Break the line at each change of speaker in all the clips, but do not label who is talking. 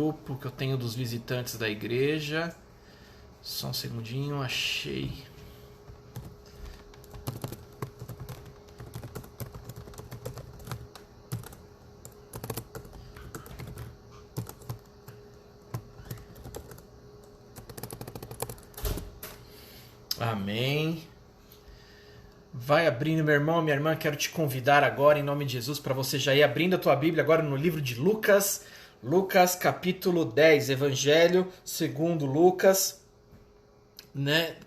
Grupo que eu tenho dos visitantes da igreja. Só um segundinho, achei. Amém. Vai abrindo, meu irmão, minha irmã, quero te convidar agora, em nome de Jesus, para você já ir abrindo a tua Bíblia agora no livro de Lucas. Lucas capítulo 10, Evangelho segundo Lucas,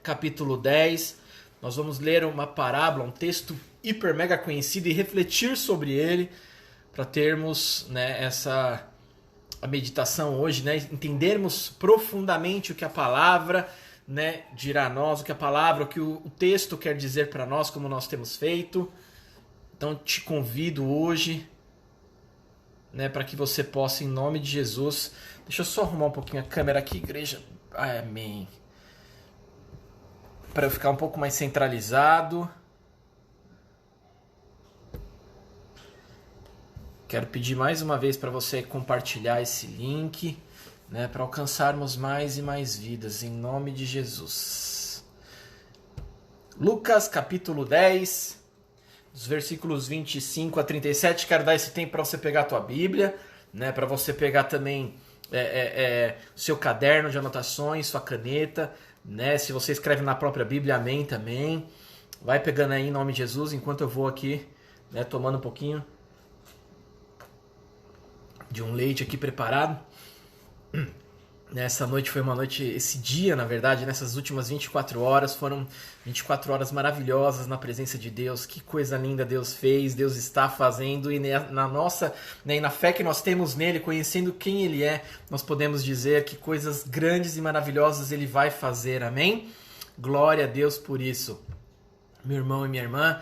capítulo 10. Nós vamos ler uma parábola, um texto hiper mega conhecido e refletir sobre ele para termos a meditação hoje, entendermos profundamente o que a palavra dirá a nós, o que a palavra, o que o texto quer dizer para nós, como nós temos feito. Então te convido hoje, para que você possa, em nome de Jesus... Deixa eu só arrumar um pouquinho a câmera aqui, igreja. Amém. Para eu ficar um pouco mais centralizado. Quero pedir mais uma vez para você compartilhar esse link, para alcançarmos mais e mais vidas, em nome de Jesus. Lucas capítulo 10, dos versículos 25 a 37, quero dar esse tempo para você pegar a tua Bíblia, para você pegar também o seu caderno de anotações, sua caneta, se você escreve na própria Bíblia, amém também. Vai pegando aí em nome de Jesus, enquanto eu vou aqui, tomando um pouquinho de um leite aqui preparado. Essa noite foi uma noite, esse dia, na verdade, nessas últimas 24 horas, foram 24 horas maravilhosas na presença de Deus. Que coisa linda Deus fez, Deus está fazendo, e na nossa, e na fé que nós temos nele, conhecendo quem ele é, nós podemos dizer que coisas grandes e maravilhosas ele vai fazer, amém? Glória a Deus por isso. Meu irmão e minha irmã,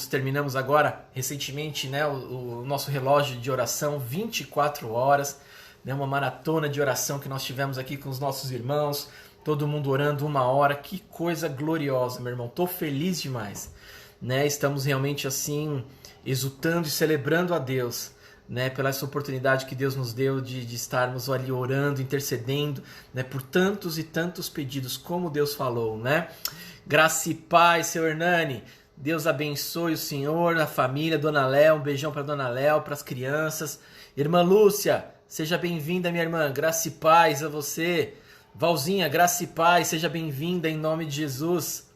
terminamos agora, recentemente, o nosso relógio de oração, 24 horas, uma maratona de oração que nós tivemos aqui com os nossos irmãos, todo mundo orando 1 hora, que coisa gloriosa, meu irmão, estou feliz demais, estamos realmente assim, exultando e celebrando a Deus, pela essa oportunidade que Deus nos deu de estarmos ali orando, intercedendo, por tantos e tantos pedidos, como Deus falou, Graça e paz, seu Hernani, Deus abençoe o senhor, a família, Dona Léo, um beijão para Dona Léo, para as crianças, irmã Lúcia, seja bem-vinda, minha irmã. Graça e paz a você. Valzinha, graça e paz. Seja bem-vinda em nome de Jesus.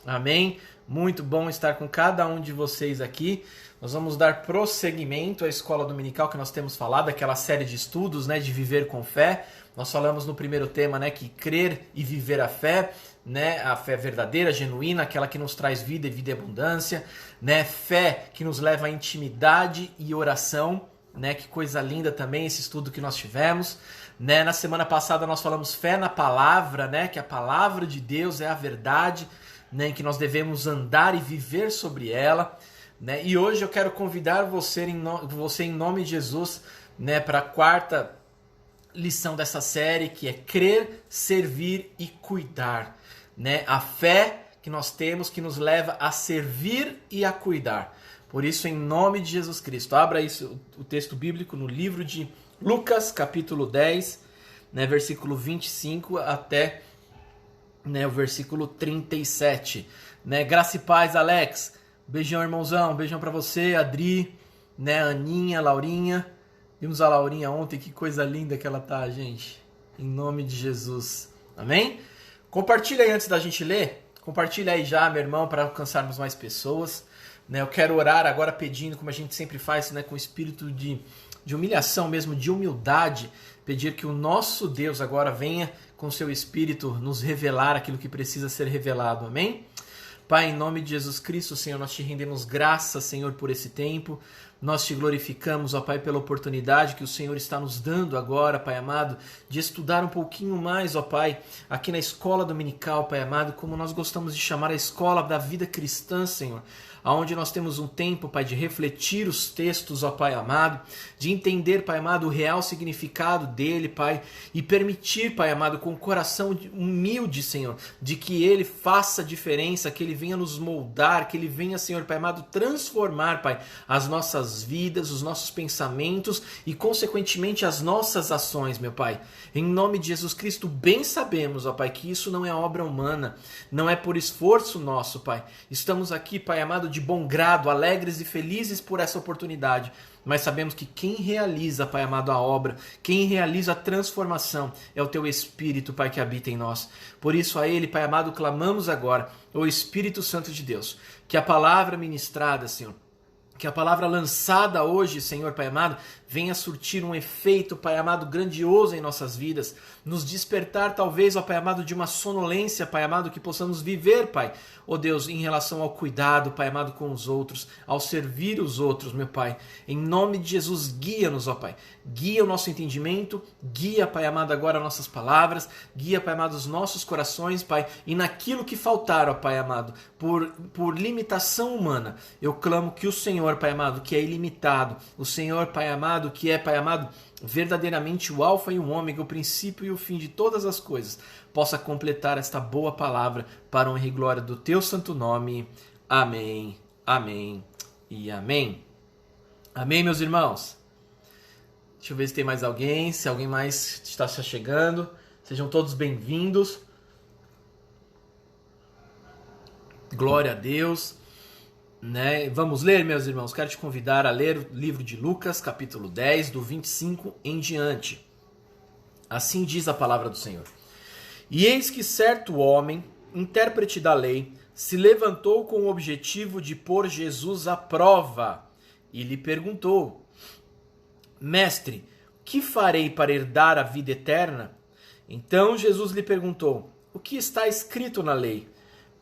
Amém? Muito bom estar com cada um de vocês aqui. Nós vamos dar prosseguimento à escola dominical que nós temos falado, aquela série de estudos, de viver com fé. Nós falamos no primeiro tema, que crer e viver a fé, a fé verdadeira, genuína, aquela que nos traz vida e vida e abundância, fé que nos leva à intimidade e oração. Que coisa linda também esse estudo que nós tivemos. Na semana passada nós falamos fé na palavra, que a palavra de Deus é a verdade, em que nós devemos andar e viver sobre ela. E hoje eu quero convidar você em nome de Jesus, para a quarta lição dessa série, que é crer, servir e cuidar. A fé que nós temos que nos leva a servir e a cuidar. Por isso, em nome de Jesus Cristo, abra isso, o texto bíblico no livro de Lucas, capítulo 10, versículo 25 até o versículo 37. Graça e paz, Alex. Beijão, irmãozão. Beijão pra você, Adri, Aninha, Laurinha. Vimos a Laurinha ontem, que coisa linda que ela tá, gente. Em nome de Jesus. Amém? Compartilha aí antes da gente ler. Compartilha aí já, meu irmão, para alcançarmos mais pessoas. Eu quero orar agora pedindo, como a gente sempre faz, com espírito de humilhação mesmo, de humildade, pedir que o nosso Deus agora venha com seu espírito nos revelar aquilo que precisa ser revelado, amém? Pai, em nome de Jesus Cristo, Senhor, nós te rendemos graças, Senhor, por esse tempo. Nós te glorificamos, ó Pai, pela oportunidade que o Senhor está nos dando agora, Pai amado, de estudar um pouquinho mais, ó Pai, aqui na escola dominical, Pai amado, como nós gostamos de chamar a escola da vida cristã, Senhor, onde nós temos um tempo, Pai, de refletir os textos, ó Pai amado, de entender, Pai amado, o real significado dele, Pai, e permitir, Pai amado, com o coração humilde, Senhor, de que ele faça diferença, que ele venha nos moldar, que ele venha, Senhor, Pai amado, transformar, Pai, as nossas nossas vidas, os nossos pensamentos e, consequentemente, as nossas ações, meu Pai. Em nome de Jesus Cristo, bem sabemos, ó Pai, que isso não é obra humana, não é por esforço nosso, Pai. Estamos aqui, Pai amado, de bom grado, alegres e felizes por essa oportunidade. Mas sabemos que quem realiza, Pai amado, a obra, quem realiza a transformação é o Teu Espírito, Pai, que habita em nós. Por isso a Ele, Pai amado, clamamos agora, o Espírito Santo de Deus, que a palavra ministrada, Senhor, que a palavra lançada hoje, Senhor, Pai amado, venha surtir um efeito, Pai amado, grandioso em nossas vidas, nos despertar talvez, ó Pai amado, de uma sonolência, Pai amado, que possamos viver, Pai, ó Deus, em relação ao cuidado, Pai amado, com os outros, ao servir os outros, meu Pai. Em nome de Jesus, guia-nos, ó Pai. Guia o nosso entendimento, guia, Pai amado, agora nossas palavras, guia, Pai amado, os nossos corações, Pai, e naquilo que faltar, ó Pai amado, por limitação humana, eu clamo que o Senhor, Pai amado, que é ilimitado, o Senhor, Pai amado, que é, Pai amado, verdadeiramente o alfa e o ômega, o princípio e o fim de todas as coisas, possa completar esta boa palavra para a honra e glória do Teu santo nome. Amém, amém e amém. Amém, meus irmãos? Deixa eu ver se tem mais alguém, se alguém mais está se chegando. Sejam todos bem-vindos. Glória a Deus. Né? Vamos ler, meus irmãos. Quero te convidar a ler o livro de Lucas, capítulo 10, do 25 em diante. Assim diz a palavra do Senhor. E eis que certo homem, intérprete da lei, se levantou com o objetivo de pôr Jesus à prova e lhe perguntou: Mestre, que farei para herdar a vida eterna? Então Jesus lhe perguntou: O que está escrito na lei?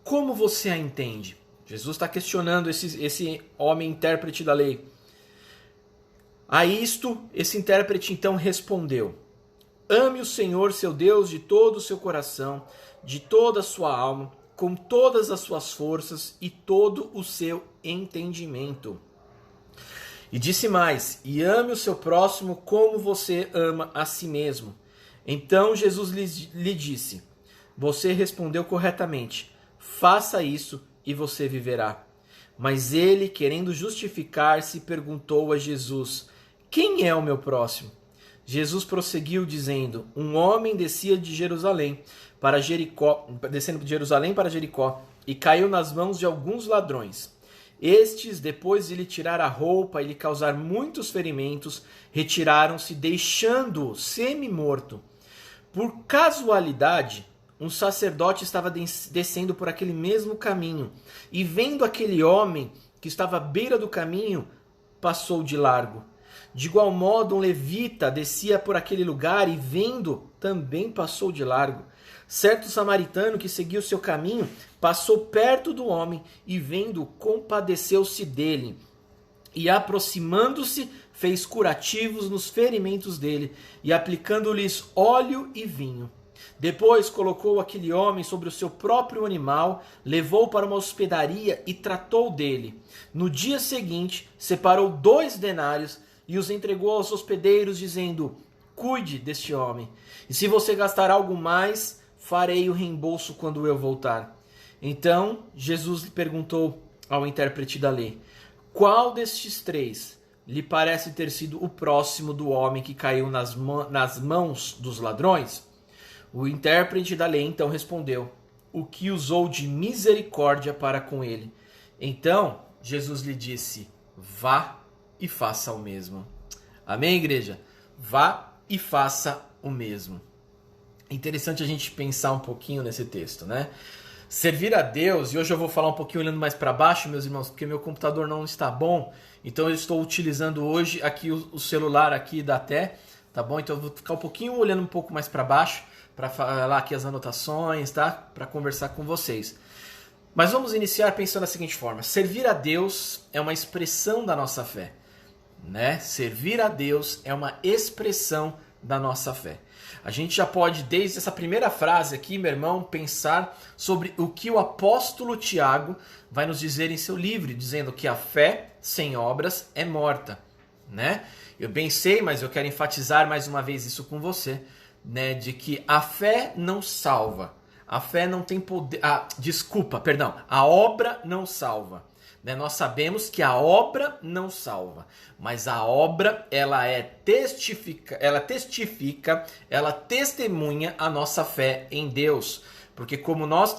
Como você a entende? Jesus está questionando esse homem intérprete da lei. A isto, esse intérprete então respondeu: Ame o Senhor seu Deus de todo o seu coração, de toda a sua alma, com todas as suas forças e todo o seu entendimento. E disse mais: E ame o seu próximo como você ama a si mesmo. Então Jesus lhe disse: Você respondeu corretamente. Faça isso e você viverá. Mas ele, querendo justificar-se, perguntou a Jesus: Quem é o meu próximo? Jesus prosseguiu dizendo: Um homem descia de Jerusalém para Jericó, descendo de Jerusalém para Jericó, e caiu nas mãos de alguns ladrões. Estes, depois de lhe tirar a roupa e lhe causar muitos ferimentos, retiraram-se, deixando-o semi-morto. Por casualidade, um sacerdote estava descendo por aquele mesmo caminho, e vendo aquele homem que estava à beira do caminho, passou de largo. De igual modo, um levita descia por aquele lugar e, vendo, também passou de largo. Certo samaritano que seguia o seu caminho, passou perto do homem e, vendo, compadeceu-se dele. E, aproximando-se, fez curativos nos ferimentos dele, e aplicando-lhes óleo e vinho. Depois colocou aquele homem sobre o seu próprio animal, levou para uma hospedaria e tratou dele. No dia seguinte, separou 2 denários e os entregou aos hospedeiros, dizendo: Cuide deste homem, e se você gastar algo mais, farei o reembolso quando eu voltar. Então Jesus lhe perguntou ao intérprete da lei: Qual destes 3 lhe parece ter sido o próximo do homem que caiu nas mãos dos ladrões? O intérprete da lei então respondeu: O que usou de misericórdia para com ele. Então Jesus lhe disse: Vá e faça o mesmo. Amém, igreja? Vá e faça o mesmo. É interessante a gente pensar um pouquinho nesse texto, né? Servir a Deus, e hoje eu vou falar um pouquinho olhando mais para baixo, meus irmãos, porque meu computador não está bom, então eu estou utilizando hoje aqui o celular aqui da Té, tá bom? Então eu vou ficar um pouquinho olhando um pouco mais para baixo, para falar aqui as anotações, tá? Para conversar com vocês. Mas vamos iniciar pensando da seguinte forma: servir a Deus é uma expressão da nossa fé, né? Servir a Deus é uma expressão da nossa fé. A gente já pode, desde essa primeira frase aqui, meu irmão, pensar sobre o que o apóstolo Tiago vai nos dizer em seu livro, dizendo que a fé sem obras é morta, né? Eu bem sei, mas eu quero enfatizar mais uma vez isso com você, né, de que a fé não salva, a fé não tem poder, a obra não salva, né? Nós sabemos que a obra não salva, mas a obra ela testifica, ela testemunha a nossa fé em Deus. Porque como nós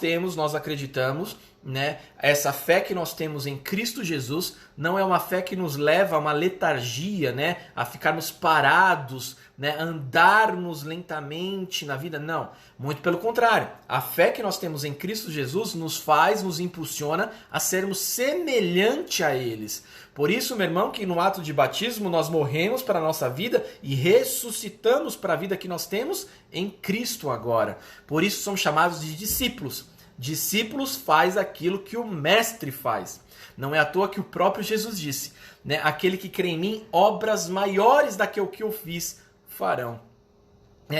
acreditamos, né, essa fé que nós temos em Cristo Jesus não é uma fé que nos leva a uma letargia, né, a ficarmos parados, né, andarmos lentamente na vida, não. Muito pelo contrário, a fé que nós temos em Cristo Jesus nos impulsiona a sermos semelhante a eles. Por isso, meu irmão, que no ato de batismo nós morremos para a nossa vida e ressuscitamos para a vida que nós temos em Cristo agora. Por isso somos chamados de discípulos. Discípulos faz aquilo que o mestre faz. Não é à toa que o próprio Jesus disse, né? Aquele que crê em mim, obras maiores do que eu fiz farão.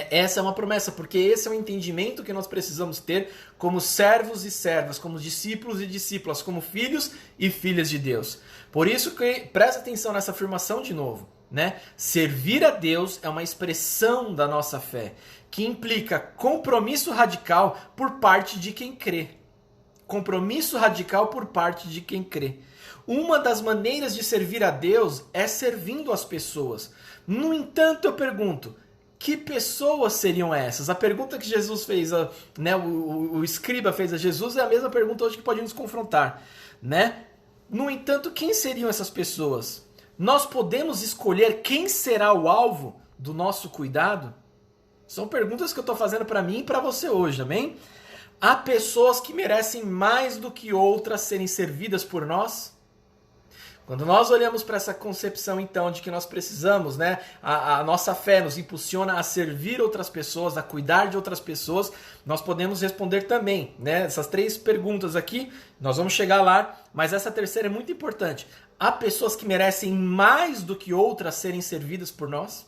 Essa é uma promessa, porque esse é o entendimento que nós precisamos ter como servos e servas, como discípulos e discípulas, como filhos e filhas de Deus. Por isso que presta atenção nessa afirmação de novo, né? Servir a Deus é uma expressão da nossa fé, que implica compromisso radical por parte de quem crê. Compromisso radical por parte de quem crê. Uma das maneiras de servir a Deus é servindo as pessoas. No entanto, eu pergunto, que pessoas seriam essas? A pergunta que Jesus fez, né, o escriba fez a Jesus é a mesma pergunta hoje que pode nos confrontar, né? No entanto, quem seriam essas pessoas? Nós podemos escolher quem será o alvo do nosso cuidado? São perguntas que eu estou fazendo para mim e para você hoje, amém? Há pessoas que merecem mais do que outras serem servidas por nós? Quando nós olhamos para essa concepção, então, de que nós precisamos, né, a nossa fé nos impulsiona a servir outras pessoas, a cuidar de outras pessoas, nós podemos responder também, né, essas 3 perguntas aqui, nós vamos chegar lá, mas essa terceira é muito importante. Há pessoas que merecem mais do que outras serem servidas por nós?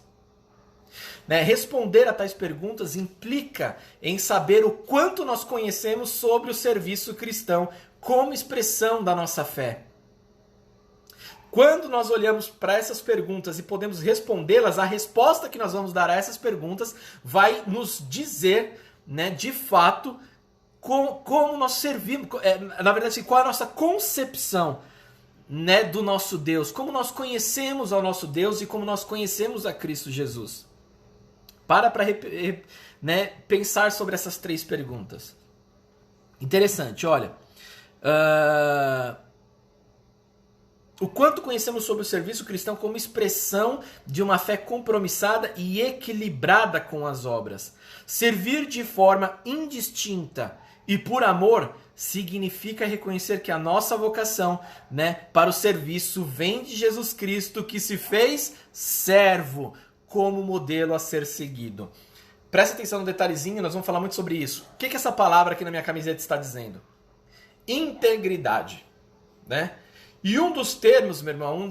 Né, responder a tais perguntas implica em saber o quanto nós conhecemos sobre o serviço cristão como expressão da nossa fé. Quando nós olhamos para essas perguntas e podemos respondê-las, a resposta que nós vamos dar a essas perguntas vai nos dizer, né, de fato, como nós servimos, na verdade, qual é a nossa concepção, né, do nosso Deus, como nós conhecemos ao nosso Deus e como nós conhecemos a Cristo Jesus. Né, pensar sobre essas 3 perguntas. Interessante, olha. O quanto conhecemos sobre o serviço cristão como expressão de uma fé compromissada e equilibrada com as obras. Servir de forma indistinta e por amor significa reconhecer que a nossa vocação, né, para o serviço vem de Jesus Cristo, que se fez servo como modelo a ser seguido. Presta atenção no detalhezinho, nós vamos falar muito sobre isso. O que essa palavra aqui na minha camiseta está dizendo? Integridade, né? E um dos termos, meu irmão,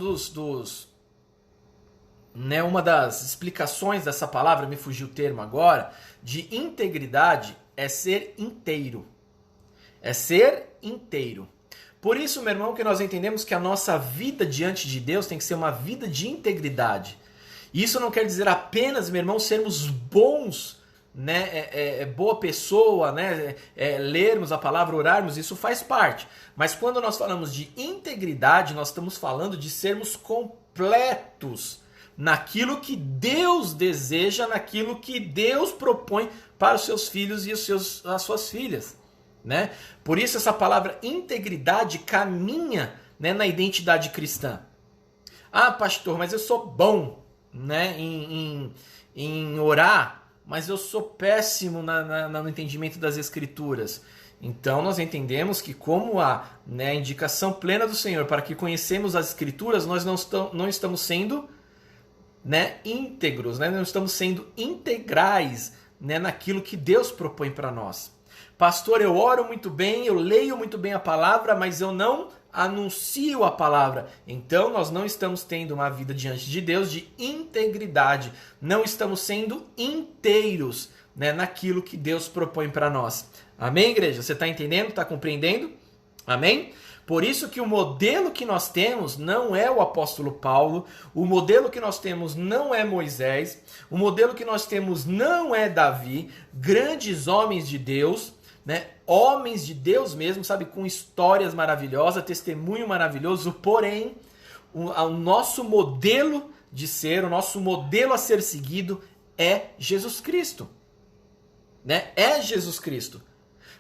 né, uma das explicações dessa palavra, me fugiu o termo agora, de integridade é ser inteiro. É ser inteiro. Por isso, meu irmão, que nós entendemos que a nossa vida diante de Deus tem que ser uma vida de integridade. Isso não quer dizer apenas, meu irmão, sermos bons, né, boa pessoa, né, lermos a palavra, orarmos, isso faz parte. Mas quando nós falamos de integridade, nós estamos falando de sermos completos naquilo que Deus deseja, naquilo que Deus propõe para os seus filhos e as suas filhas, né? Por isso essa palavra integridade caminha, né, na identidade cristã. Ah, pastor, mas eu sou bom, né, em orar, mas eu sou péssimo no entendimento das Escrituras. Então nós entendemos que como a, né, a indicação plena do Senhor para que conhecemos as Escrituras, nós não estamos sendo, né, íntegros, né, não estamos sendo integrais, né, naquilo que Deus propõe para nós. Pastor, eu oro muito bem, eu leio muito bem a palavra, mas eu não anuncio a palavra. Então nós não estamos tendo uma vida diante de Deus de integridade. Não estamos sendo inteiros, né, naquilo que Deus propõe para nós. Amém, igreja? Você está entendendo? Está compreendendo? Amém? Por isso que o modelo que nós temos não é o apóstolo Paulo, o modelo que nós temos não é Moisés, o modelo que nós temos não é Davi, grandes homens de Deus, né? Homens de Deus mesmo, sabe? Com histórias maravilhosas, testemunho maravilhoso, porém, o nosso modelo de ser, o nosso modelo a ser seguido é Jesus Cristo, né? É Jesus Cristo.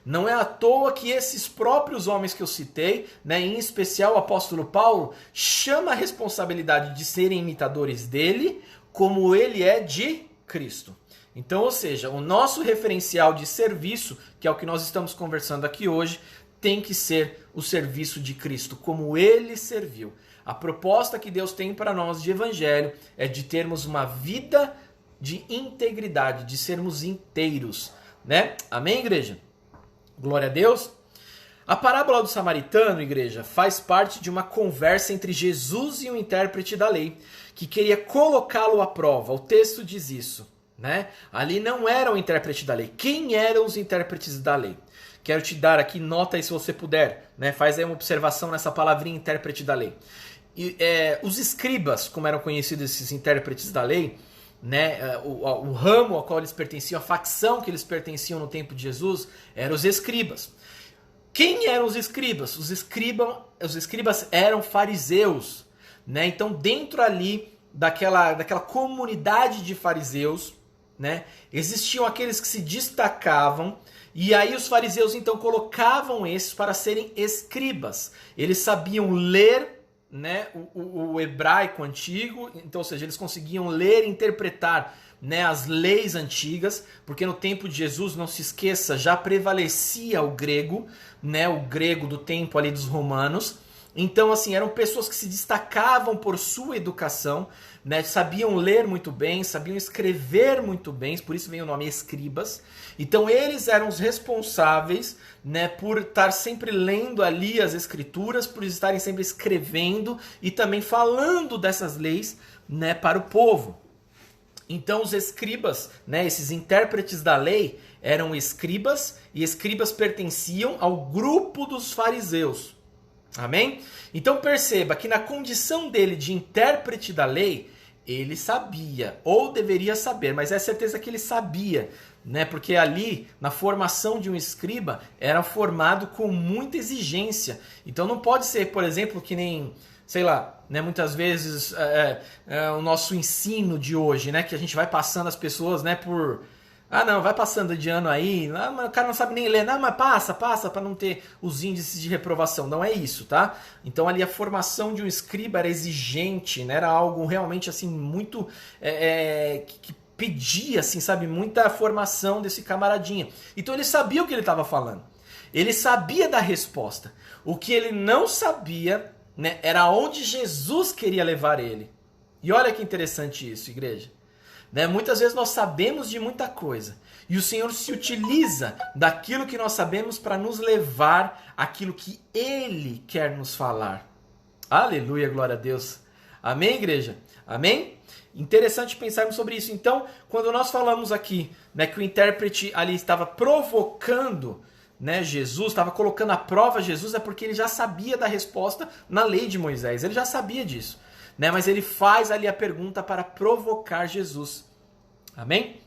Não é à toa que esses próprios homens que eu citei, né, em especial o apóstolo Paulo, chama a responsabilidade de serem imitadores dele, como ele é de Cristo. Então, ou seja, o nosso referencial de serviço, que é o que nós estamos conversando aqui hoje, tem que ser o serviço de Cristo, como ele serviu. A proposta que Deus tem para nós de evangelho é de termos uma vida de integridade, de sermos inteiros, né? Amém, igreja? Glória a Deus. A parábola do samaritano, igreja, faz parte de uma conversa entre Jesus e um intérprete da lei, que queria colocá-lo à prova. O texto diz isso, né? Ali não era o intérprete da lei. Quem eram os intérpretes da lei? Quero te dar aqui, nota aí se você puder, né? Faz aí uma observação nessa palavrinha intérprete da lei. E, os escribas, como eram conhecidos esses intérpretes da lei, né, o ramo ao qual eles pertenciam, a facção que eles pertenciam no tempo de Jesus, eram os escribas. Quem eram os escribas? Os escribas eram fariseus, né? Então, dentro ali daquela comunidade de fariseus, né, existiam aqueles que se destacavam, e aí os fariseus então colocavam esses para serem escribas. Eles sabiam ler, né, o hebraico antigo, então, ou seja, eles conseguiam ler e interpretar, né, as leis antigas, porque no tempo de Jesus, não se esqueça, já prevalecia o grego, né, o grego do tempo ali dos romanos. Então, assim, eram pessoas que se destacavam por sua educação, né, sabiam ler muito bem, sabiam escrever muito bem, por isso vem o nome escribas. Então, eles eram os responsáveis, né, por estar sempre lendo ali as escrituras, por estarem sempre escrevendo e também falando dessas leis, né, para o povo. Então, os escribas, né, esses intérpretes da lei, eram escribas, e escribas pertenciam ao grupo dos fariseus. Amém? Então perceba que na condição dele de intérprete da lei, ele sabia, ou deveria saber, mas é certeza que ele sabia, né? Porque ali, na formação de um escriba, era formado com muita exigência. Então não pode ser, por exemplo, que nem, sei lá, né, muitas vezes o nosso ensino de hoje, né? Que a gente vai passando as pessoas, né, por... Ah, não, vai passando de ano aí, o cara não sabe nem ler, não, mas passa, para não ter os índices de reprovação. Não é isso, tá? Então ali a formação de um escriba era exigente, né? Era algo realmente assim muito... que pedia, assim, sabe, muita formação desse camaradinha. Então ele sabia o que ele estava falando. Ele sabia da resposta. O que ele não sabia, né, era onde Jesus queria levar ele. E olha que interessante isso, igreja. Né? Muitas vezes nós sabemos de muita coisa e o Senhor se utiliza daquilo que nós sabemos para nos levar àquilo que Ele quer nos falar. Aleluia, glória a Deus. Amém, igreja? Amém? Interessante pensarmos sobre isso. Então, quando nós falamos aqui, né, que o intérprete ali estava provocando, né, Jesus, estava colocando à prova Jesus, é porque ele já sabia da resposta na lei de Moisés. Ele já sabia disso. Né, mas ele faz ali a pergunta para provocar Jesus. Amém?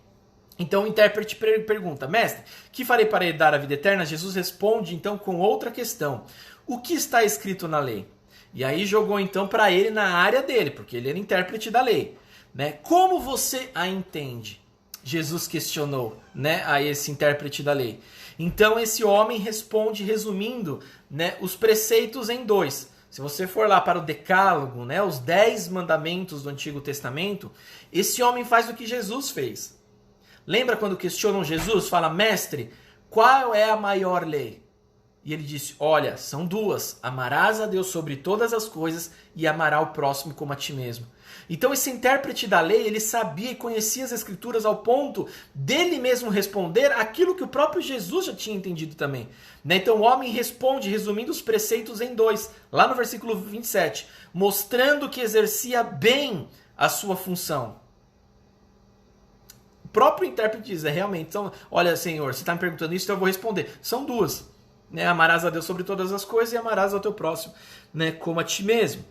Então o intérprete pergunta: mestre, que farei para herdar a vida eterna? Jesus responde então com outra questão: o que está escrito na lei? E aí jogou então para ele na área dele, porque ele era intérprete da lei. Né? Como você a entende? Jesus questionou, né, a esse intérprete da lei. Então esse homem responde resumindo, né, os preceitos em 2. Se você for lá para o Decálogo, né, os 10 mandamentos do Antigo Testamento, esse homem faz o que Jesus fez. Lembra quando questionam Jesus? Fala: mestre, qual é a maior lei? E ele disse: olha, são 2. Amarás a Deus sobre todas as coisas e amará o próximo como a ti mesmo. Então esse intérprete da lei, ele sabia e conhecia as escrituras ao ponto dele mesmo responder aquilo que o próprio Jesus já tinha entendido também. Né? Então o homem responde resumindo os preceitos em 2, lá no versículo 27, mostrando que exercia bem a sua função. O próprio intérprete diz: realmente, então, olha, Senhor, você está me perguntando isso, então eu vou responder. São 2. Né? Amarás a Deus sobre todas as coisas e amarás ao teu próximo, né, como a ti mesmo.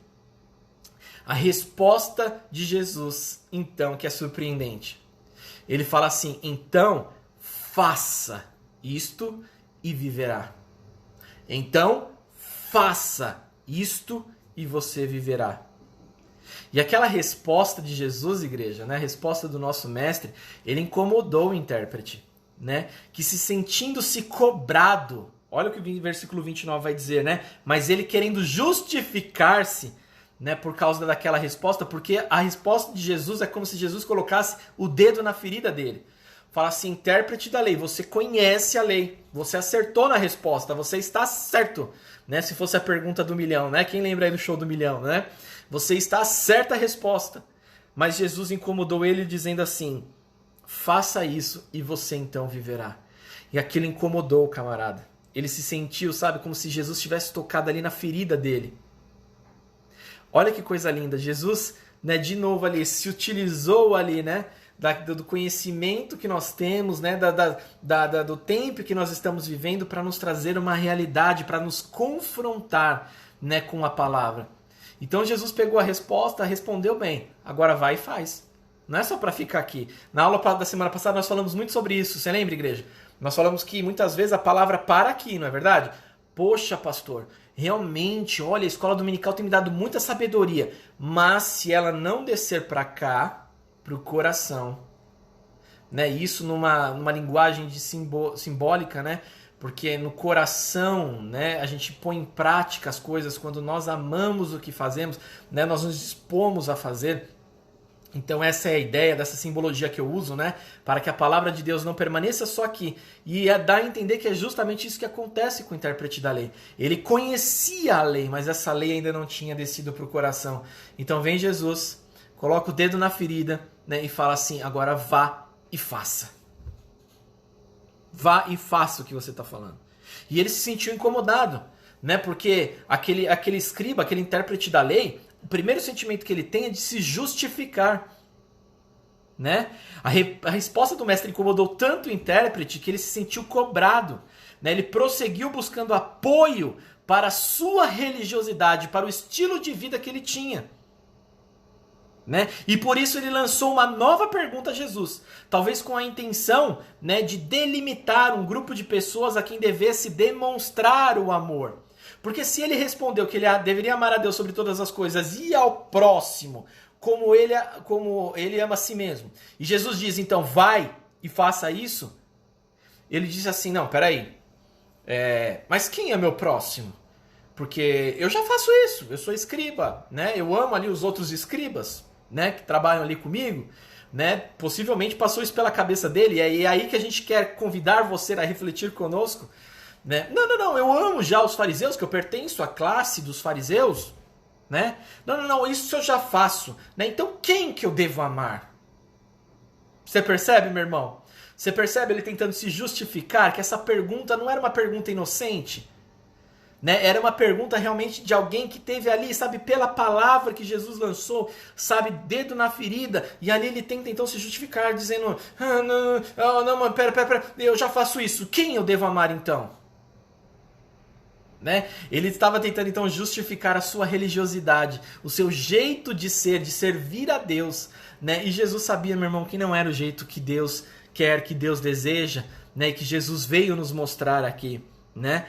A resposta de Jesus, então, que é surpreendente. Ele fala assim: então, faça isto e viverá. Então, faça isto e você viverá. E aquela resposta de Jesus, igreja, né, a resposta do nosso mestre, ele incomodou o intérprete, né, que se sentindo-se cobrado, olha o que o versículo 29 vai dizer, né, mas ele querendo justificar-se, né, por causa daquela resposta, porque a resposta de Jesus é como se Jesus colocasse o dedo na ferida dele. Fala assim, intérprete da lei, você conhece a lei, você acertou na resposta, você está certo, né? Se fosse a pergunta do milhão, né? Quem lembra aí do show do milhão, né? Você está certa a resposta. Mas Jesus incomodou ele dizendo assim, faça isso e você então viverá. E aquilo incomodou o camarada. Ele se sentiu, sabe, como se Jesus tivesse tocado ali na ferida dele. Olha que coisa linda, Jesus, né, de novo ali, se utilizou ali, né? Do conhecimento que nós temos, né, do tempo que nós estamos vivendo para nos trazer uma realidade, para nos confrontar, né, com a palavra. Então Jesus pegou a resposta, respondeu bem, agora vai e faz. Não é só para ficar aqui. Na aula da semana passada nós falamos muito sobre isso, você lembra, igreja? Nós falamos que muitas vezes a palavra para aqui, não é verdade? Poxa, pastor, realmente, olha, a escola dominical tem me dado muita sabedoria, mas se ela não descer para cá, para o coração, né? Isso numa linguagem de simbólica, né? Porque no coração, né, a gente põe em prática as coisas quando nós amamos o que fazemos, né? Nós nos dispomos a fazer. Então essa é a ideia dessa simbologia que eu uso, né? Para que a palavra de Deus não permaneça só aqui. E dá a entender que é justamente isso que acontece com o intérprete da lei. Ele conhecia a lei, mas essa lei ainda não tinha descido para o coração. Então vem Jesus, coloca o dedo na ferida, né, e fala assim, agora vá e faça. Vá e faça o que você está falando. E ele se sentiu incomodado, né, porque aquele escriba, aquele intérprete da lei, o primeiro sentimento que ele tem é de se justificar. Né? A resposta do mestre incomodou tanto o intérprete que ele se sentiu cobrado. Né? Ele prosseguiu buscando apoio para a sua religiosidade, para o estilo de vida que ele tinha. Né? E por isso ele lançou uma nova pergunta a Jesus, talvez com a intenção, né, de delimitar um grupo de pessoas a quem devesse demonstrar o amor. Porque se ele respondeu que ele deveria amar a Deus sobre todas as coisas e ao próximo como ele ama a si mesmo, e Jesus diz então vai e faça isso, ele diz assim, não, peraí, mas quem é meu próximo? Porque eu já faço isso, eu sou escriba, né? Eu amo ali os outros escribas, né, que trabalham ali comigo, né? Possivelmente passou isso pela cabeça dele, e é aí que a gente quer convidar você a refletir conosco, né? Não, eu amo já os fariseus, que eu pertenço à classe dos fariseus, né? Não, isso eu já faço, né? Então quem que eu devo amar? Você percebe, meu irmão? Você percebe ele tentando se justificar que essa pergunta não era uma pergunta inocente? Né? Era uma pergunta realmente de alguém que teve ali, sabe, pela palavra que Jesus lançou, sabe, dedo na ferida, e ali ele tenta então se justificar, dizendo, não, pera, eu já faço isso, quem eu devo amar então? Né? Ele estava tentando então justificar a sua religiosidade, o seu jeito de ser, de servir a Deus, né? E Jesus sabia, meu irmão, que não era o jeito que Deus quer, que Deus deseja, né? E que Jesus veio nos mostrar aqui, né?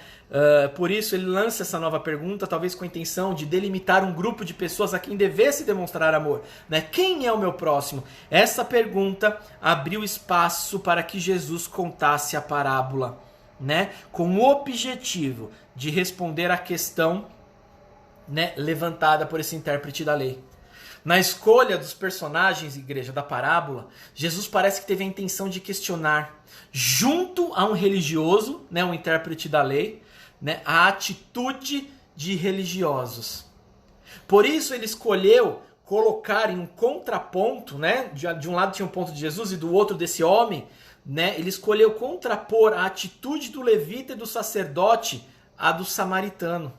Por isso ele lança essa nova pergunta, talvez com a intenção de delimitar um grupo de pessoas a quem devesse demonstrar amor, né? Quem é o meu próximo? Essa pergunta abriu espaço para que Jesus contasse a parábola, né? Com o objetivo de responder à questão, né, levantada por esse intérprete da lei. Na escolha dos personagens, igreja, da parábola, Jesus parece que teve a intenção de questionar, junto a um religioso, né, um intérprete da lei, né, a atitude de religiosos. Por isso ele escolheu colocar em um contraponto, né, de um lado tinha um ponto de Jesus e do outro desse homem, né, ele escolheu contrapor a atitude do levita e do sacerdote à do samaritano.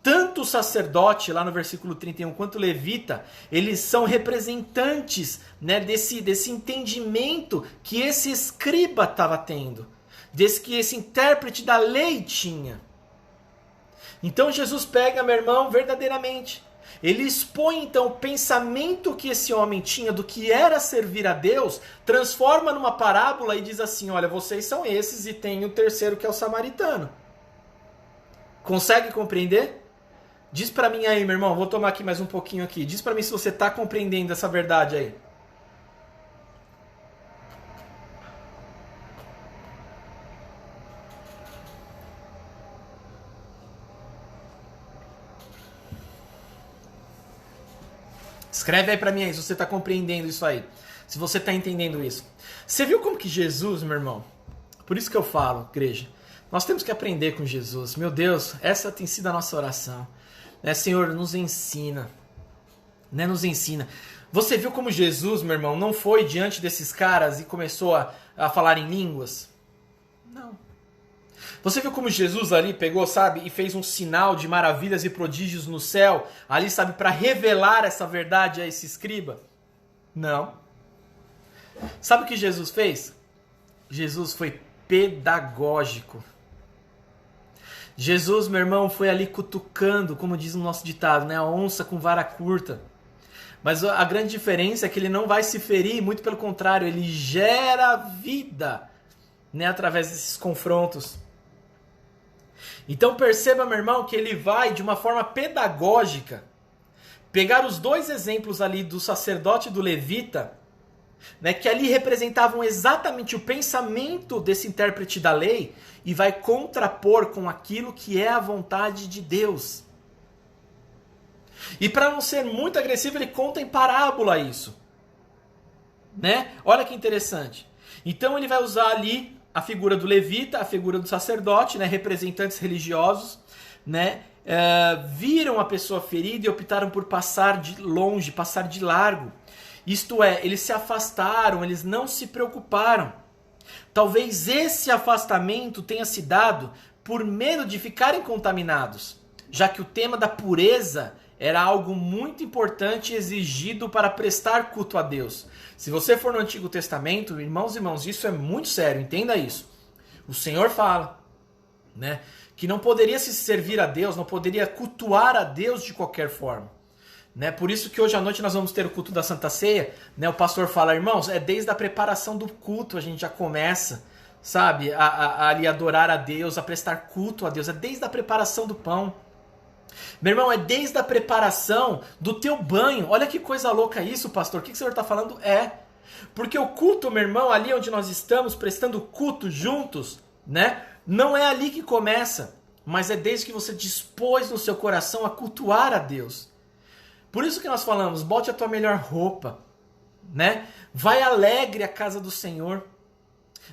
Tanto o sacerdote, lá no versículo 31, quanto o levita, eles são representantes, né, desse entendimento que esse escriba estava tendo, que esse intérprete da lei tinha. Então Jesus pega, meu irmão, verdadeiramente, Ele expõe então o pensamento que esse homem tinha do que era servir a Deus, transforma numa parábola e diz assim: olha, vocês são esses e tem o terceiro que é o samaritano. Consegue compreender? Diz pra mim aí, meu irmão, vou tomar aqui mais um pouquinho aqui. Diz pra mim se você tá compreendendo essa verdade aí. Escreve aí pra mim aí se você tá compreendendo isso aí. Se você tá entendendo isso. Você viu como que Jesus, meu irmão, por isso que eu falo, igreja, nós temos que aprender com Jesus. Meu Deus, essa tem sido a nossa oração. Senhor, nos ensina. Nos ensina. Você viu como Jesus, meu irmão, não foi diante desses caras e começou a falar em línguas? Não. Você viu como Jesus ali pegou, sabe, e fez um sinal de maravilhas e prodígios no céu, ali, sabe, para revelar essa verdade a esse escriba? Não. Sabe o que Jesus fez? Jesus foi pedagógico. Jesus, meu irmão, foi ali cutucando, como diz o nosso ditado, né, a onça com vara curta. Mas a grande diferença é que ele não vai se ferir, muito pelo contrário, ele gera vida, né, através desses confrontos. Então perceba, meu irmão, que ele vai de uma forma pedagógica pegar os dois exemplos ali do sacerdote e do levita, né, que ali representavam exatamente o pensamento desse intérprete da lei, e vai contrapor com aquilo que é a vontade de Deus. E para não ser muito agressivo, ele conta em parábola isso, né? Olha que interessante. Então ele vai usar ali a figura do levita, a figura do sacerdote, né, representantes religiosos, né, viram a pessoa ferida e optaram por passar de longe, passar de largo. Isto é, eles se afastaram, eles não se preocuparam. Talvez esse afastamento tenha se dado por medo de ficarem contaminados, já que o tema da pureza era algo muito importante e exigido para prestar culto a Deus. Se você for no Antigo Testamento, irmãos e irmãos, isso é muito sério, entenda isso. O Senhor fala, né, que não poderia se servir a Deus, não poderia cultuar a Deus de qualquer forma. Né? Por isso que hoje à noite nós vamos ter o culto da Santa Ceia. Né? O pastor fala, irmãos, é desde a preparação do culto a gente já começa, sabe, a ali adorar a Deus, a prestar culto a Deus. É desde a preparação do pão. Meu irmão, é desde a preparação do teu banho. Olha que coisa louca isso, pastor. O que o senhor está falando? Porque o culto, meu irmão, ali onde nós estamos prestando culto juntos, né, não é ali que começa, mas é desde que você dispôs no seu coração a cultuar a Deus. Por isso que nós falamos, bote a tua melhor roupa, né? Vai alegre à casa do Senhor.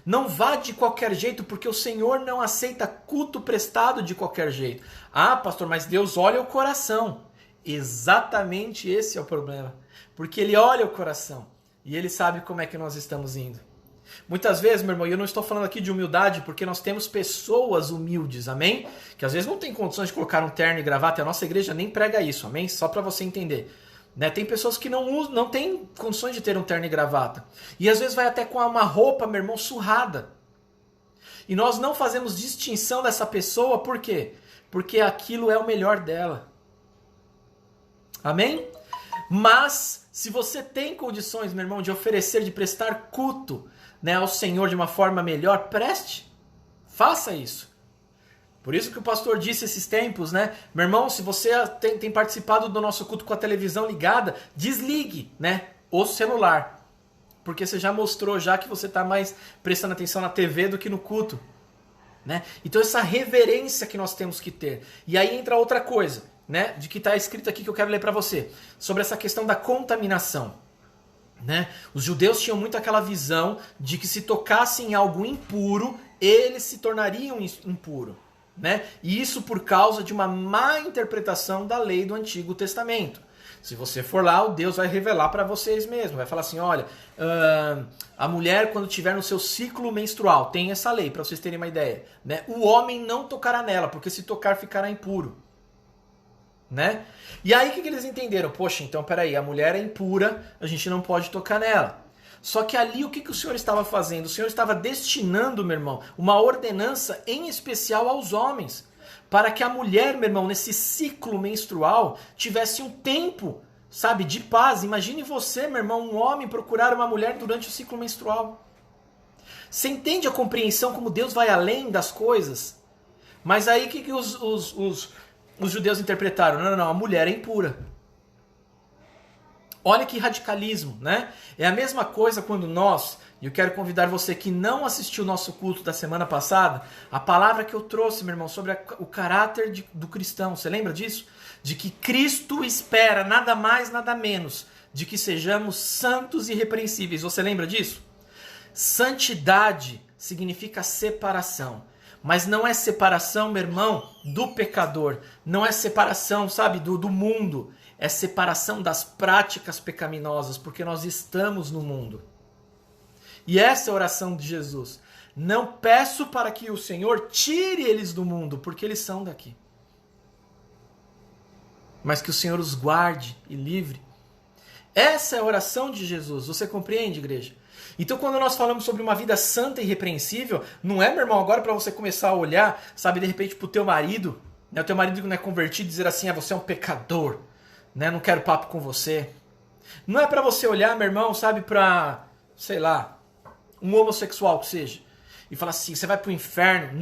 Não vá de qualquer jeito, porque o Senhor não aceita culto prestado de qualquer jeito. Ah, pastor, mas Deus olha o coração. Exatamente esse é o problema. Porque Ele olha o coração e Ele sabe como é que nós estamos indo. Muitas vezes, meu irmão, e eu não estou falando aqui de humildade, porque nós temos pessoas humildes, amém? Que às vezes não tem condições de colocar um terno e gravata, e a nossa igreja nem prega isso, amém? Só para você entender. Né? Tem pessoas que não têm condições de ter um terno e gravata. E às vezes vai até com uma roupa, meu irmão, surrada. E nós não fazemos distinção dessa pessoa, por quê? Porque aquilo é o melhor dela. Amém? Mas, se você tem condições, meu irmão, de oferecer, de prestar culto, né, ao Senhor de uma forma melhor, preste. Faça isso. Por isso que o pastor disse esses tempos, né? Meu irmão, se você tem participado do nosso culto com a televisão ligada, desligue, né, o celular. Porque você já mostrou já que você está mais prestando atenção na TV do que no culto. Né? Então essa reverência que nós temos que ter. E aí entra outra coisa, né, de que está escrito aqui que eu quero ler para você. Sobre essa questão da contaminação. Né? Os judeus tinham muito aquela visão de que se tocassem em algo impuro, eles se tornariam impuro. Né? E isso por causa de uma má interpretação da lei do Antigo Testamento. Se você for lá, o Deus vai revelar para vocês mesmo. Vai falar assim, olha, a mulher quando tiver no seu ciclo menstrual, tem essa lei, para vocês terem uma ideia. Né? O homem não tocará nela, porque se tocar ficará impuro. Né? E aí o que eles entenderam? Poxa, então peraí, a mulher é impura, a gente não pode tocar nela. Só que ali o que o Senhor estava fazendo? O Senhor estava destinando, meu irmão, uma ordenança em especial aos homens. para que a mulher, meu irmão, nesse ciclo menstrual, tivesse um tempo, sabe, de paz. Imagine você, meu irmão, um homem procurar uma mulher durante o ciclo menstrual. Você entende a compreensão como Deus vai além das coisas? Mas aí o que os judeus interpretaram? Não, a mulher é impura. Olha que radicalismo, né? É a mesma coisa quando nós, e eu quero convidar você que não assistiu o nosso culto da semana passada, a palavra que eu trouxe, meu irmão, sobre o caráter do cristão, você lembra disso? De que Cristo espera nada mais, nada menos, de que sejamos santos e irrepreensíveis. Você lembra disso? Santidade significa separação. Mas não é separação, meu irmão, do pecador. Não é separação, sabe, do mundo. É separação das práticas pecaminosas, porque nós estamos no mundo. E essa é a oração de Jesus. Não peço para que o Senhor tire eles do mundo, porque eles são daqui. Mas que o Senhor os guarde e livre. Essa é a oração de Jesus. Você compreende, igreja? Então, quando nós falamos sobre uma vida santa e irrepreensível, não é, meu irmão, agora para você começar a olhar, sabe, de repente, pro teu marido, né, o teu marido que não é convertido, dizer assim, você é um pecador, né, não quero papo com você. Não é para você olhar, meu irmão, sabe, pra, sei lá, um homossexual que seja, e falar assim, você vai pro inferno.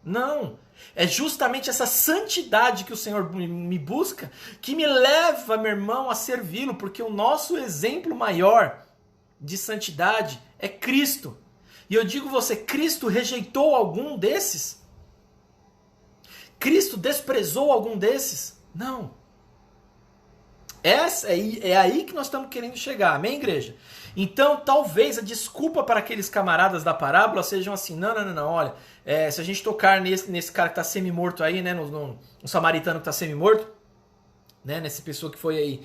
Não. É justamente essa santidade que o Senhor me busca, que me leva, meu irmão, a servi-lo, porque o nosso exemplo maior de santidade é Cristo. E eu digo você, Cristo rejeitou algum desses? Cristo desprezou algum desses? Não. É aí que nós estamos querendo chegar, amém, igreja? Então, talvez a desculpa para aqueles camaradas da parábola sejam assim, não, olha, se a gente tocar nesse cara que está semi-morto aí, né, no samaritano que está semi-morto, né, nessa pessoa que foi aí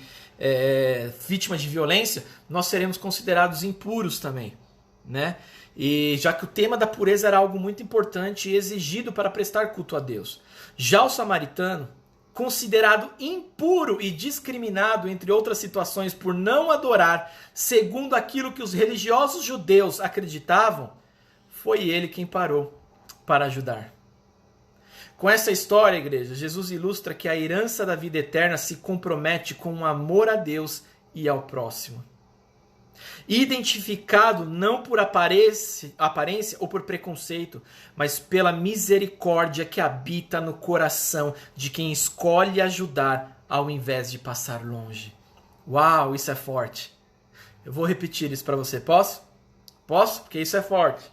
vítima de violência, nós seremos considerados impuros também, né? E já que o tema da pureza era algo muito importante e exigido para prestar culto a Deus. Já o samaritano, considerado impuro e discriminado, entre outras situações, por não adorar segundo aquilo que os religiosos judeus acreditavam, foi ele quem parou para ajudar. Com essa história, igreja, Jesus ilustra que a herança da vida eterna se compromete com o amor a Deus e ao próximo. Identificado não por aparência ou por preconceito, mas pela misericórdia que habita no coração de quem escolhe ajudar ao invés de passar longe. Uau, isso é forte. Eu vou repetir isso para você. Posso? Posso? Porque isso é forte.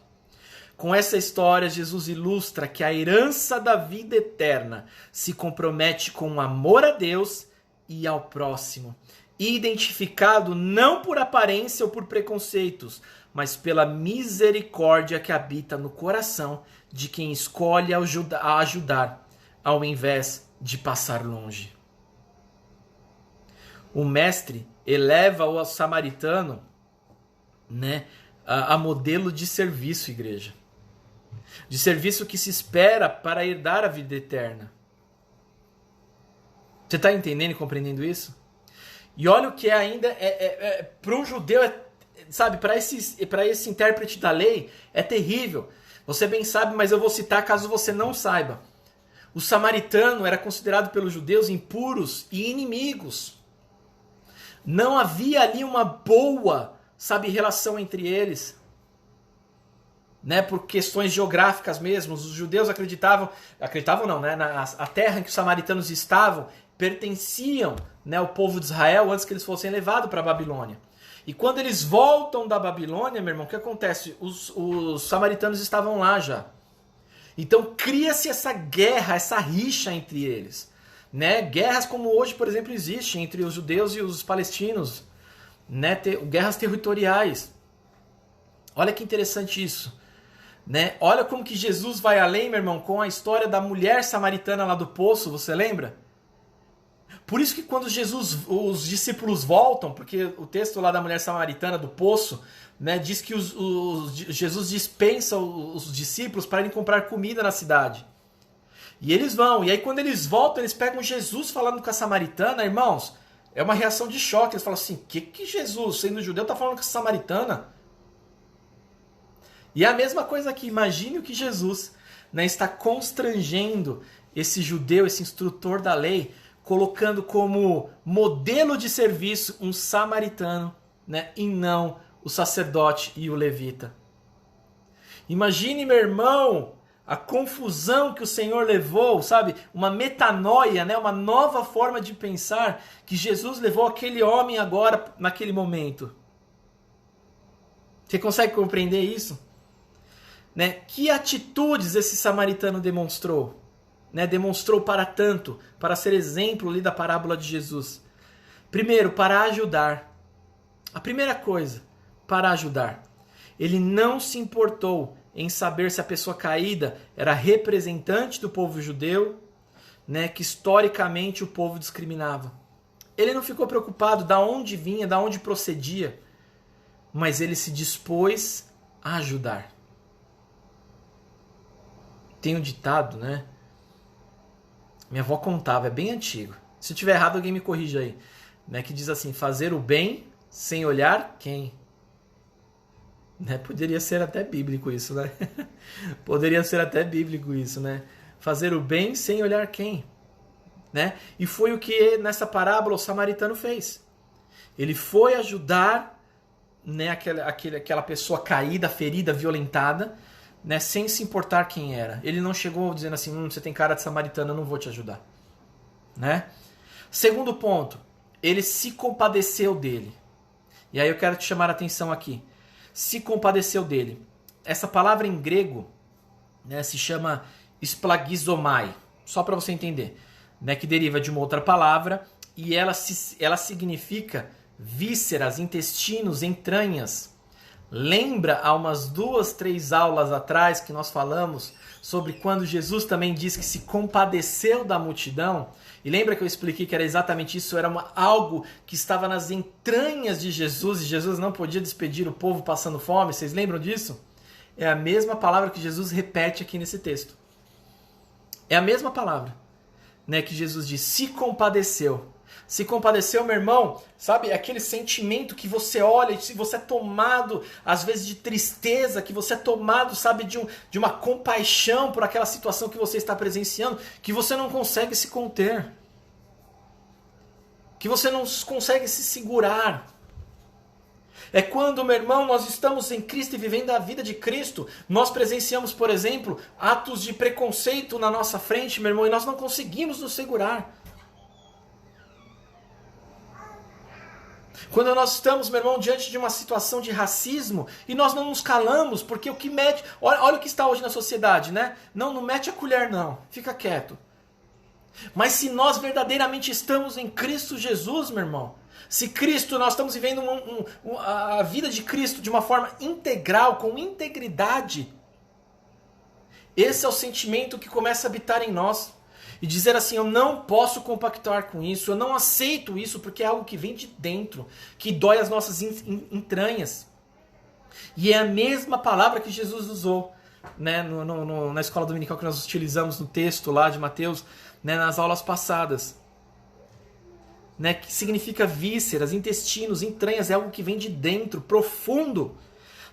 Com essa história, Jesus ilustra que a herança da vida eterna se compromete com o amor a Deus e ao próximo. Identificado não por aparência ou por preconceitos, mas pela misericórdia que habita no coração de quem escolhe ajudar, ao invés de passar longe. O mestre eleva o samaritano, né, a modelo de serviço, igreja. De serviço que se espera para herdar a vida eterna. Você está entendendo e compreendendo isso? E olha o que ainda para um judeu, sabe, para esse intérprete da lei, é terrível. Você bem sabe, mas eu vou citar caso você não saiba. O samaritano era considerado pelos judeus impuros e inimigos. Não havia ali uma boa, sabe, relação entre eles. Né, por questões geográficas mesmo, os judeus acreditavam não, né, a terra em que os samaritanos estavam pertenciam, né, ao povo de Israel antes que eles fossem levados para a Babilônia. E quando eles voltam da Babilônia, meu irmão, o que acontece? Os samaritanos estavam lá já. Então cria-se essa guerra, essa rixa entre eles. Né? Guerras como hoje, por exemplo, existem entre os judeus e os palestinos. Né? Guerras territoriais. Olha que interessante isso. Né? Olha como que Jesus vai além, meu irmão, com a história da mulher samaritana lá do poço, você lembra? Por isso que quando os discípulos voltam, porque o texto lá da mulher samaritana do poço, né, diz que Jesus dispensa os discípulos para irem comprar comida na cidade. E eles vão, e aí quando eles voltam, eles pegam Jesus falando com a samaritana, irmãos, é uma reação de choque. Eles falam assim, que Jesus, sendo judeu, está falando com a samaritana? E é a mesma coisa aqui, imagine o que Jesus, né, está constrangendo esse judeu, esse instrutor da lei, colocando como modelo de serviço um samaritano, né, e não o sacerdote e o levita. Imagine, meu irmão, a confusão que o Senhor levou, sabe? Uma metanoia, né? Uma nova forma de pensar que Jesus levou aquele homem agora, naquele momento. Você consegue compreender isso? Né? Que atitudes esse samaritano demonstrou? Né? Demonstrou para tanto, para ser exemplo ali da parábola de Jesus. Primeiro, para ajudar. A primeira coisa, para ajudar. Ele não se importou em saber se a pessoa caída era representante do povo judeu, né, que historicamente o povo discriminava. Ele não ficou preocupado de onde vinha, de onde procedia, mas ele se dispôs a ajudar. Tem um ditado, né? Minha avó contava, é bem antigo. Se eu estiver errado, alguém me corrija aí. Né, que diz assim, fazer o bem sem olhar quem? Né? Poderia ser até bíblico isso, né? Poderia ser até bíblico isso, né? Fazer o bem sem olhar quem, né? E foi o que nessa parábola o samaritano fez. Ele foi ajudar, né, aquela pessoa caída, ferida, violentada, né, sem se importar quem era. Ele não chegou dizendo assim, você tem cara de samaritano, eu não vou te ajudar, né? Segundo ponto, ele se compadeceu dele. E aí eu quero te chamar a atenção aqui. Se compadeceu dele. Essa palavra em grego, né, se chama splagizomai, só para você entender, né, que deriva de uma outra palavra e ela significa vísceras, intestinos, entranhas. Lembra há umas 2, 3 aulas atrás que nós falamos sobre quando Jesus também diz que se compadeceu da multidão? E lembra que eu expliquei que era exatamente isso, era algo que estava nas entranhas de Jesus e Jesus não podia despedir o povo passando fome. Vocês lembram disso? É a mesma palavra que Jesus repete aqui nesse texto. É a mesma palavra, né, que Jesus diz, se compadeceu. Se compadeceu, meu irmão, sabe, aquele sentimento que você olha, se você é tomado, às vezes, de tristeza, que você é tomado, sabe, de uma compaixão por aquela situação que você está presenciando, que você não consegue se conter, que você não consegue se segurar. É quando, meu irmão, nós estamos em Cristo e vivendo a vida de Cristo, nós presenciamos, por exemplo, atos de preconceito na nossa frente, meu irmão, e nós não conseguimos nos segurar. Quando nós estamos, meu irmão, diante de uma situação de racismo e nós não nos calamos, porque o que mete... Olha o que está hoje na sociedade, né? Não mete a colher não, fica quieto. Mas se nós verdadeiramente estamos em Cristo Jesus, meu irmão, se Cristo, nós estamos vivendo a vida de Cristo de uma forma integral, com integridade, esse é o sentimento que começa a habitar em nós. E dizer assim, eu não posso compactuar com isso, eu não aceito isso, porque é algo que vem de dentro, que dói as nossas entranhas. E é a mesma palavra que Jesus usou, né, na escola dominical que nós utilizamos no texto lá de Mateus, né, nas aulas passadas. Né, que significa vísceras, intestinos, entranhas, é algo que vem de dentro, profundo.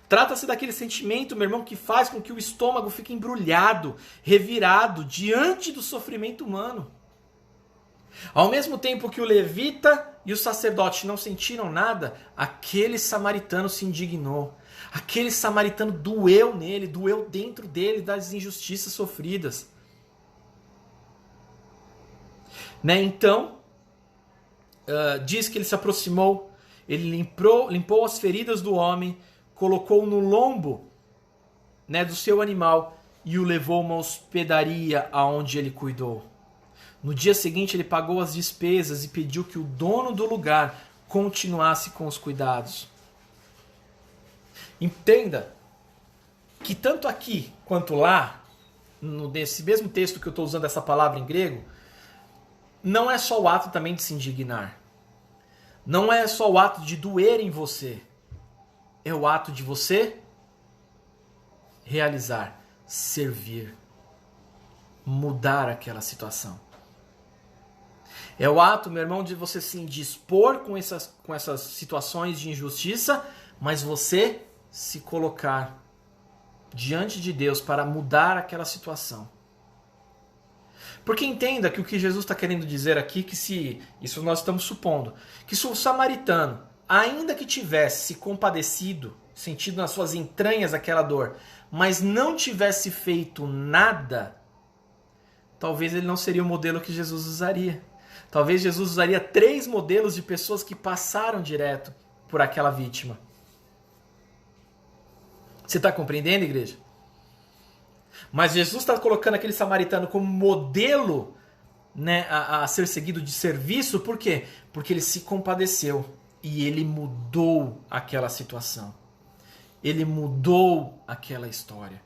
Trata-se daquele sentimento, meu irmão, que faz com que o estômago fique embrulhado, revirado, diante do sofrimento humano. Ao mesmo tempo que o levita e o sacerdote não sentiram nada, aquele samaritano se indignou. Aquele samaritano doeu nele, doeu dentro dele das injustiças sofridas. Né? Então, diz que ele se aproximou, ele limpou as feridas do homem, colocou no lombo, né, do seu animal e o levou a uma hospedaria aonde ele cuidou. No dia seguinte ele pagou as despesas e pediu que o dono do lugar continuasse com os cuidados. Entenda que tanto aqui quanto lá, nesse mesmo texto que eu estou usando essa palavra em grego, não é só o ato também de se indignar. Não é só o ato de doer em você. É o ato de você realizar, servir, mudar aquela situação. É o ato, meu irmão, de você se indispor com essas situações de injustiça, mas você se colocar diante de Deus para mudar aquela situação. Porque entenda que o que Jesus está querendo dizer aqui, que se, isso nós estamos supondo, que se o samaritano, ainda que tivesse se compadecido, sentido nas suas entranhas aquela dor, mas não tivesse feito nada, talvez ele não seria o modelo que Jesus usaria. Talvez Jesus usaria 3 modelos de pessoas que passaram direto por aquela vítima. Você está compreendendo, igreja? Mas Jesus está colocando aquele samaritano como modelo, né, a ser seguido de serviço. Por quê? Porque ele se compadeceu e ele mudou aquela situação. Ele mudou aquela história.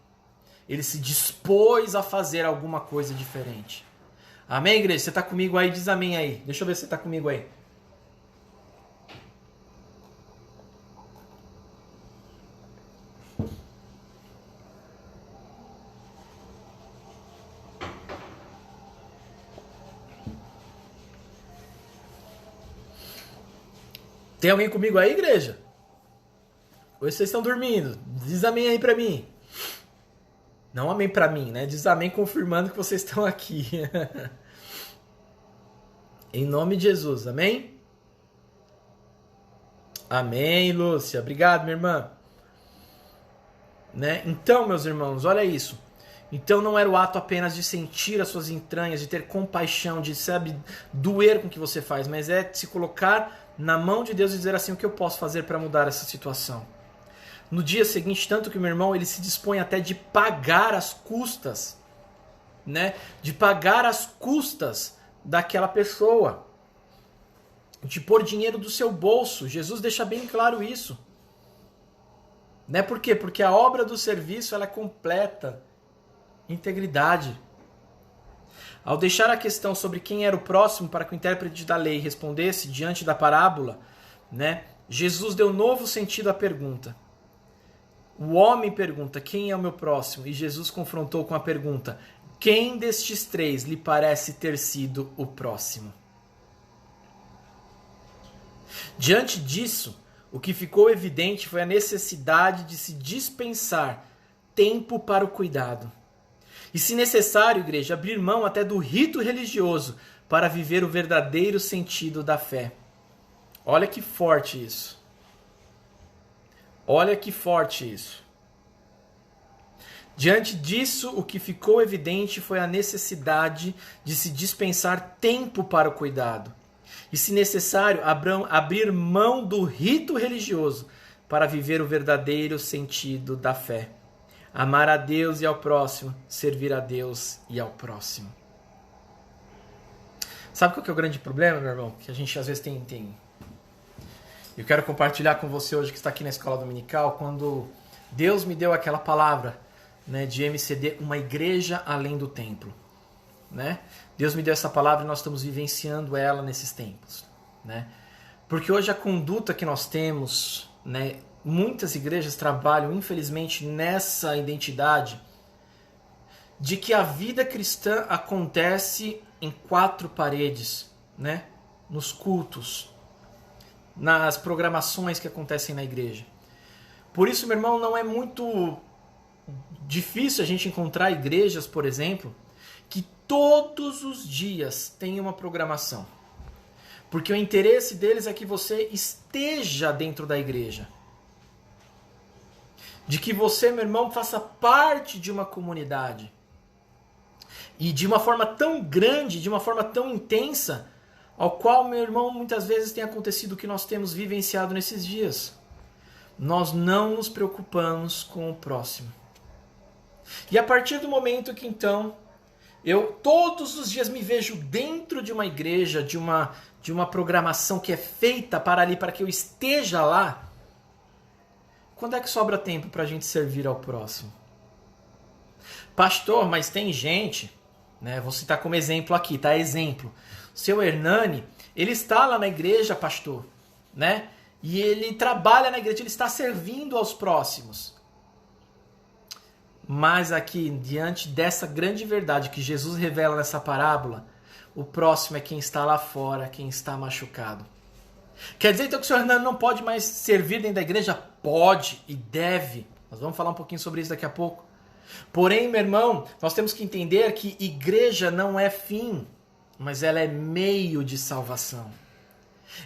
Ele se dispôs a fazer alguma coisa diferente. Amém, igreja? Você está comigo aí? Diz amém aí. Deixa eu ver se você está comigo aí. Tem alguém comigo aí, igreja? Ou vocês estão dormindo? Diz amém aí pra mim. Não amém pra mim, né? Diz amém confirmando que vocês estão aqui. Em nome de Jesus, amém? Amém, Lúcia. Obrigado, minha irmã. Né? Então, meus irmãos, olha isso. Então não era o ato apenas de sentir as suas entranhas, de ter compaixão, de, sabe, doer com o que você faz, mas é se colocar na mão de Deus e dizer assim, o que eu posso fazer para mudar essa situação? No dia seguinte, tanto que o meu irmão, ele se dispõe até de pagar as custas, né? De pagar as custas daquela pessoa. De pôr dinheiro do seu bolso. Jesus deixa bem claro isso. Né? Por quê? Porque a obra do serviço, ela é completa. Integridade. Ao deixar a questão sobre quem era o próximo para que o intérprete da lei respondesse diante da parábola, né, Jesus deu novo sentido à pergunta. O homem pergunta, quem é o meu próximo? E Jesus confrontou com a pergunta, quem destes 3 lhe parece ter sido o próximo? Diante disso, o que ficou evidente foi a necessidade de se dispensar tempo para o cuidado. E, se necessário, igreja, abrir mão até do rito religioso para viver o verdadeiro sentido da fé. Olha que forte isso. Olha que forte isso. Diante disso, o que ficou evidente foi a necessidade de se dispensar tempo para o cuidado. E, se necessário, abrir mão do rito religioso para viver o verdadeiro sentido da fé. Amar a Deus e ao próximo, servir a Deus e ao próximo. Sabe qual que é o grande problema, meu irmão? Que a gente às vezes tem... Eu quero compartilhar com você hoje que está aqui na Escola Dominical, quando Deus me deu aquela palavra, né, de MCD, uma igreja além do templo. Né? Deus me deu essa palavra e nós estamos vivenciando ela nesses tempos. Né? Porque hoje a conduta que nós temos... né, muitas igrejas trabalham, infelizmente, nessa identidade de que a vida cristã acontece em 4 paredes, né? Nos cultos, nas programações que acontecem na igreja. Por isso, meu irmão, não é muito difícil a gente encontrar igrejas, por exemplo, que todos os dias tem uma programação. Porque o interesse deles é que você esteja dentro da igreja. De que você, meu irmão, faça parte de uma comunidade. E de uma forma tão grande, de uma forma tão intensa, ao qual, meu irmão, muitas vezes tem acontecido o que nós temos vivenciado nesses dias. Nós não nos preocupamos com o próximo. E a partir do momento que, então, eu todos os dias me vejo dentro de uma igreja, de uma programação que é feita para que eu esteja lá, quando é que sobra tempo para a gente servir ao próximo? Pastor, mas tem gente, né? Vou citar como exemplo aqui, tá? Exemplo. O seu Hernani, ele está lá na igreja, pastor, né? E ele trabalha na igreja, ele está servindo aos próximos. Mas aqui, diante dessa grande verdade que Jesus revela nessa parábola, o próximo é quem está lá fora, quem está machucado. Quer dizer então que o senhor Hernani não pode mais servir dentro da igreja? Pode e deve. Nós vamos falar um pouquinho sobre isso daqui a pouco. Porém, meu irmão, nós temos que entender que igreja não é fim, mas ela é meio de salvação.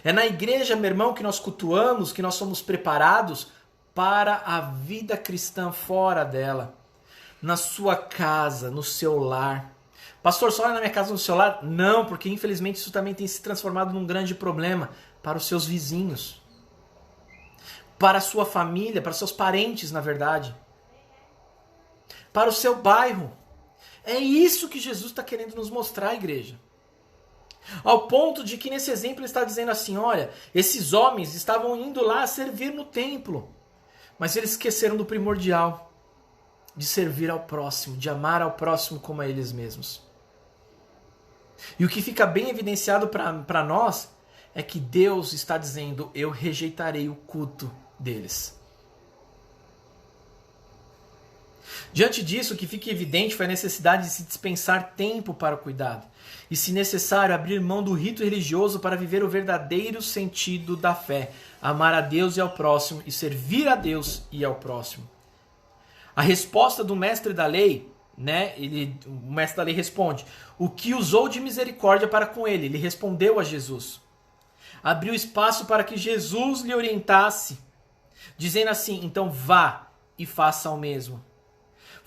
É na igreja, meu irmão, que nós cultuamos, que nós somos preparados para a vida cristã fora dela. Na sua casa, no seu lar. Pastor, só na minha casa, no seu lar? Não, porque infelizmente isso também tem se transformado num grande problema para os seus vizinhos. Para a sua família, para os seus parentes, na verdade. Para o seu bairro. É isso que Jesus está querendo nos mostrar, igreja. Ao ponto de que nesse exemplo ele está dizendo assim, olha, esses homens estavam indo lá servir no templo, mas eles esqueceram do primordial, de servir ao próximo, de amar ao próximo como a eles mesmos. E o que fica bem evidenciado para nós é que Deus está dizendo, eu rejeitarei o culto deles. Diante disso, o que fica evidente foi a necessidade de se dispensar tempo para o cuidado. E, se necessário, abrir mão do rito religioso para viver o verdadeiro sentido da fé. Amar a Deus e ao próximo e servir a Deus e ao próximo. A resposta do mestre da lei, o mestre da lei responde, o que usou de misericórdia para com ele? Ele respondeu a Jesus. Abriu espaço para que Jesus lhe orientasse, dizendo assim, então vá e faça o mesmo.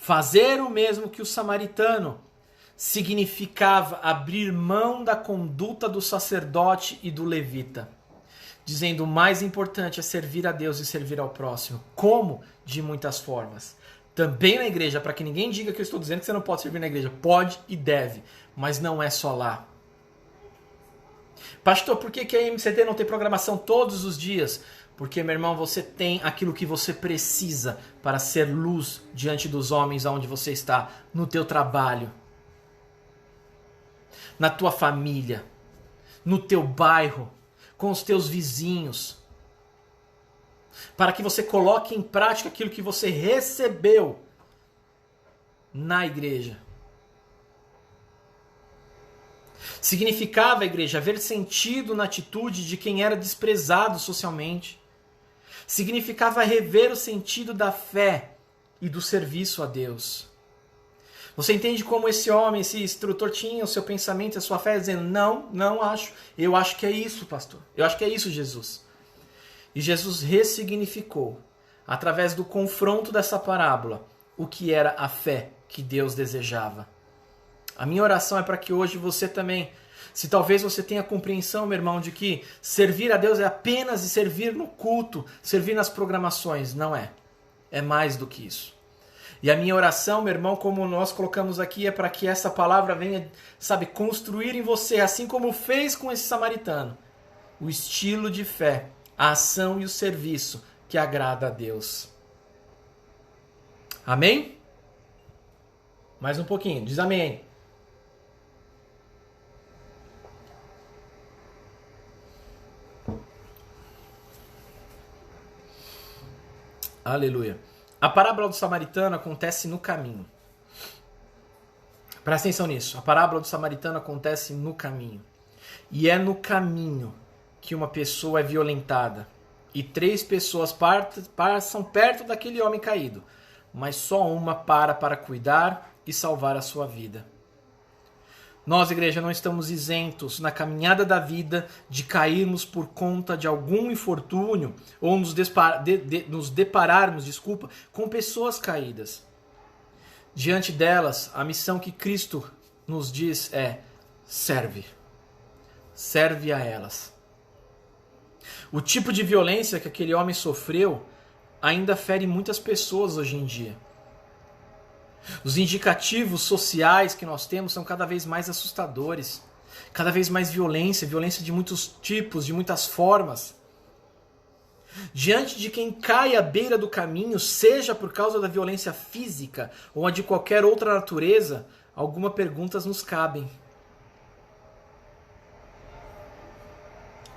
Fazer o mesmo que o samaritano significava abrir mão da conduta do sacerdote e do levita, dizendo o mais importante é servir a Deus e servir ao próximo. Como? De muitas formas. Também na igreja, para que ninguém diga que eu estou dizendo que você não pode servir na igreja. Pode e deve, mas não é só lá. Pastor, por que a MCT não tem programação todos os dias? Porque, meu irmão, você tem aquilo que você precisa para ser luz diante dos homens aonde você está, no teu trabalho, na tua família, no teu bairro, com os teus vizinhos, para que você coloque em prática aquilo que você recebeu na igreja. Significava, igreja, ver sentido na atitude de quem era desprezado socialmente. Significava rever o sentido da fé e do serviço a Deus. Você entende como esse homem, esse instrutor tinha o seu pensamento e a sua fé, dizendo, não acho. Eu acho que é isso, pastor. Eu acho que é isso, Jesus. E Jesus ressignificou, através do confronto dessa parábola, o que era a fé que Deus desejava. A minha oração é para que hoje você também, se talvez você tenha compreensão, meu irmão, de que servir a Deus é apenas servir no culto, servir nas programações. Não é. É mais do que isso. E a minha oração, meu irmão, como nós colocamos aqui, é para que essa palavra venha, construir em você, assim como fez com esse samaritano, o estilo de fé, a ação e o serviço que agrada a Deus. Amém? Mais um pouquinho. Diz amém. Aleluia. A parábola do samaritano acontece no caminho. Presta atenção nisso. A parábola do samaritano acontece no caminho. E é no caminho que uma pessoa é violentada. E 3 pessoas passam perto daquele homem caído. Mas só uma para cuidar e salvar a sua vida. Nós, igreja, não estamos isentos na caminhada da vida de cairmos por conta de algum infortúnio ou nos depararmos, com pessoas caídas. Diante delas, a missão que Cristo nos diz é serve. Serve a elas. O tipo de violência que aquele homem sofreu ainda fere muitas pessoas hoje em dia. Os indicativos sociais que nós temos são cada vez mais assustadores. Cada vez mais violência de muitos tipos, de muitas formas. Diante de quem cai à beira do caminho, seja por causa da violência física ou a de qualquer outra natureza, algumas perguntas nos cabem.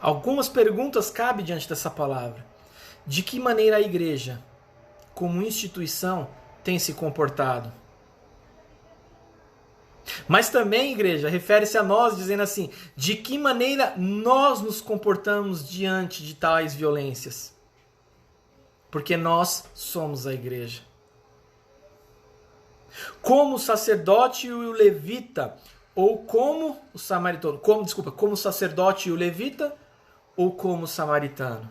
Algumas perguntas cabem diante dessa palavra. De que maneira a igreja, como instituição, tem se comportado? Mas também, igreja, refere-se a nós dizendo assim, de que maneira nós nos comportamos diante de tais violências? Porque nós somos a igreja. Como o sacerdote e o levita, ou como o samaritano. Como o sacerdote e o levita, ou como o samaritano.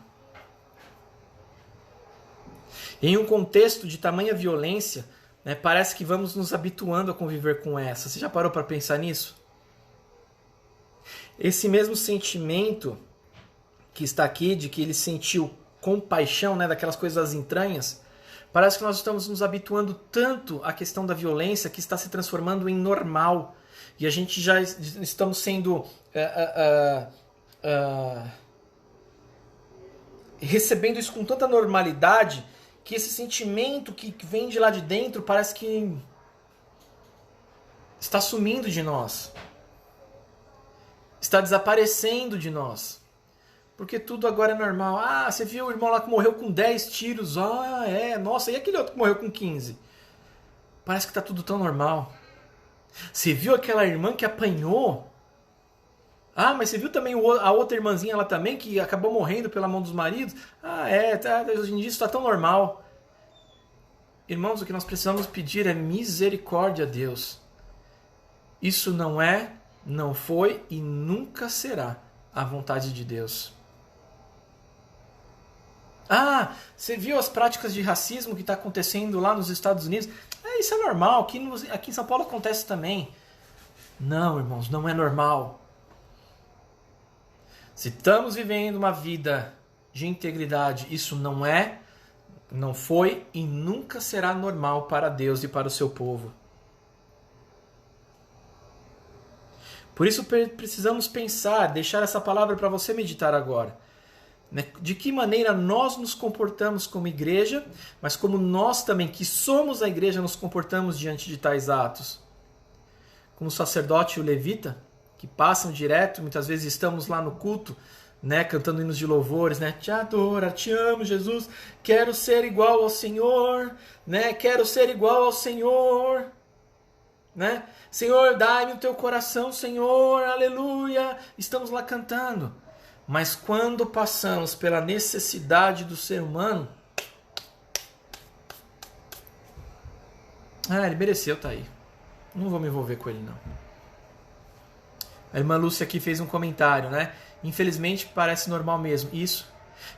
Em um contexto de tamanha violência, né, parece que vamos nos habituando a conviver com essa. Você já parou para pensar nisso? Esse mesmo sentimento que está aqui, de que ele sentiu compaixão, né, daquelas coisas das entranhas, parece que nós estamos nos habituando tanto à questão da violência que está se transformando em normal. E a gente já estamos sendo... recebendo isso com tanta normalidade que esse sentimento que vem de lá de dentro parece que está sumindo de nós. Está desaparecendo de nós. Porque tudo agora é normal. Ah, você viu o irmão lá que morreu com 10 tiros? Ah, é. Nossa, e aquele outro que morreu com 15? Parece que está tudo tão normal. Você viu aquela irmã que apanhou? Ah, mas você viu também a outra irmãzinha lá também que acabou morrendo pela mão dos maridos? Ah, é. Hoje em dia isso está tão normal. Irmãos, o que nós precisamos pedir é misericórdia a Deus. Isso não é, não foi e nunca será a vontade de Deus. Ah, você viu as práticas de racismo que está acontecendo lá nos Estados Unidos? Isso é normal, aqui em São Paulo acontece também. Não, irmãos, não é normal. Se estamos vivendo uma vida de integridade, isso não é, não foi e nunca será normal para Deus e para o seu povo. Por isso precisamos pensar, deixar essa palavra para você meditar agora. De que maneira nós nos comportamos como igreja, mas como nós também, que somos a igreja, nos comportamos diante de tais atos. Como o sacerdote e o levita, que passam direto, muitas vezes estamos lá no culto, né, cantando hinos de louvores, né? Te adoro, te amo, Jesus, quero ser igual ao Senhor, né? Quero ser igual ao Senhor, né? Senhor, dai-me o teu coração, Senhor, aleluia. Estamos lá cantando. Mas quando passamos pela necessidade do ser humano, ele mereceu, tá aí. Não vou me envolver com ele, não. A irmã Lúcia aqui fez um comentário, né? Infelizmente parece normal mesmo. Isso.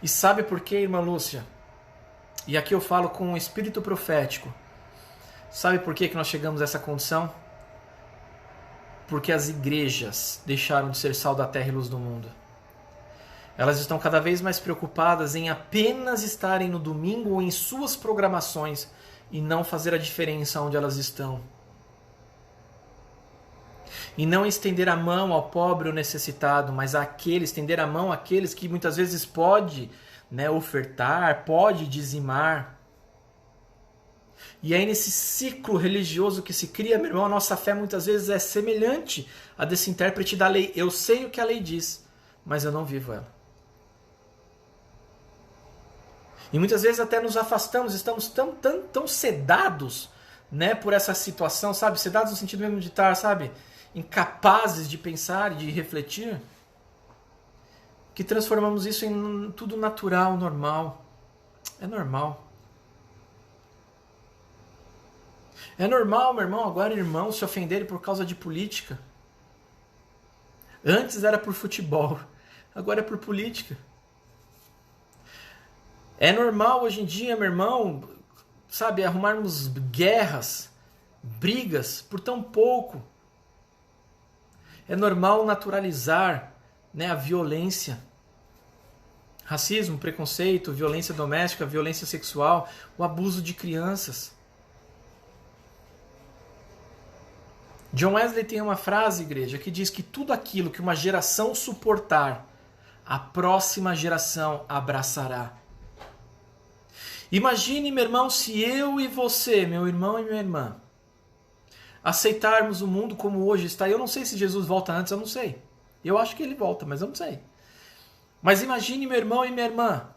E sabe por quê, irmã Lúcia? E aqui eu falo com um espírito profético. Sabe por que nós chegamos a essa condição? Porque as igrejas deixaram de ser sal da terra e luz do mundo. Elas estão cada vez mais preocupadas em apenas estarem no domingo ou em suas programações e não fazer a diferença onde elas estão. E não estender a mão ao pobre ou necessitado, mas estender a mão àqueles que muitas vezes pode, né, ofertar, pode dizimar. E aí nesse ciclo religioso que se cria, meu irmão, a nossa fé muitas vezes é semelhante a desse intérprete da lei. Eu sei o que a lei diz, mas eu não vivo ela. E muitas vezes até nos afastamos, estamos tão sedados, né, por essa situação, sabe? Sedados no sentido mesmo de estar, sabe, incapazes de pensar e de refletir, que transformamos isso em tudo natural, normal. É normal. É normal, meu irmão, agora irmãos se ofenderem por causa de política. Antes era por futebol, agora é por política. É normal hoje em dia, meu irmão, sabe, arrumarmos guerras, brigas por tão pouco. É normal naturalizar, né, a violência. Racismo, preconceito, violência doméstica, violência sexual, o abuso de crianças. John Wesley tem uma frase, igreja, que diz que tudo aquilo que uma geração suportar, a próxima geração abraçará. Imagine, meu irmão, se eu e você, meu irmão e minha irmã, aceitarmos o mundo como hoje está. Eu não sei se Jesus volta antes, eu não sei. Eu acho que ele volta, mas eu não sei. Mas imagine, meu irmão e minha irmã,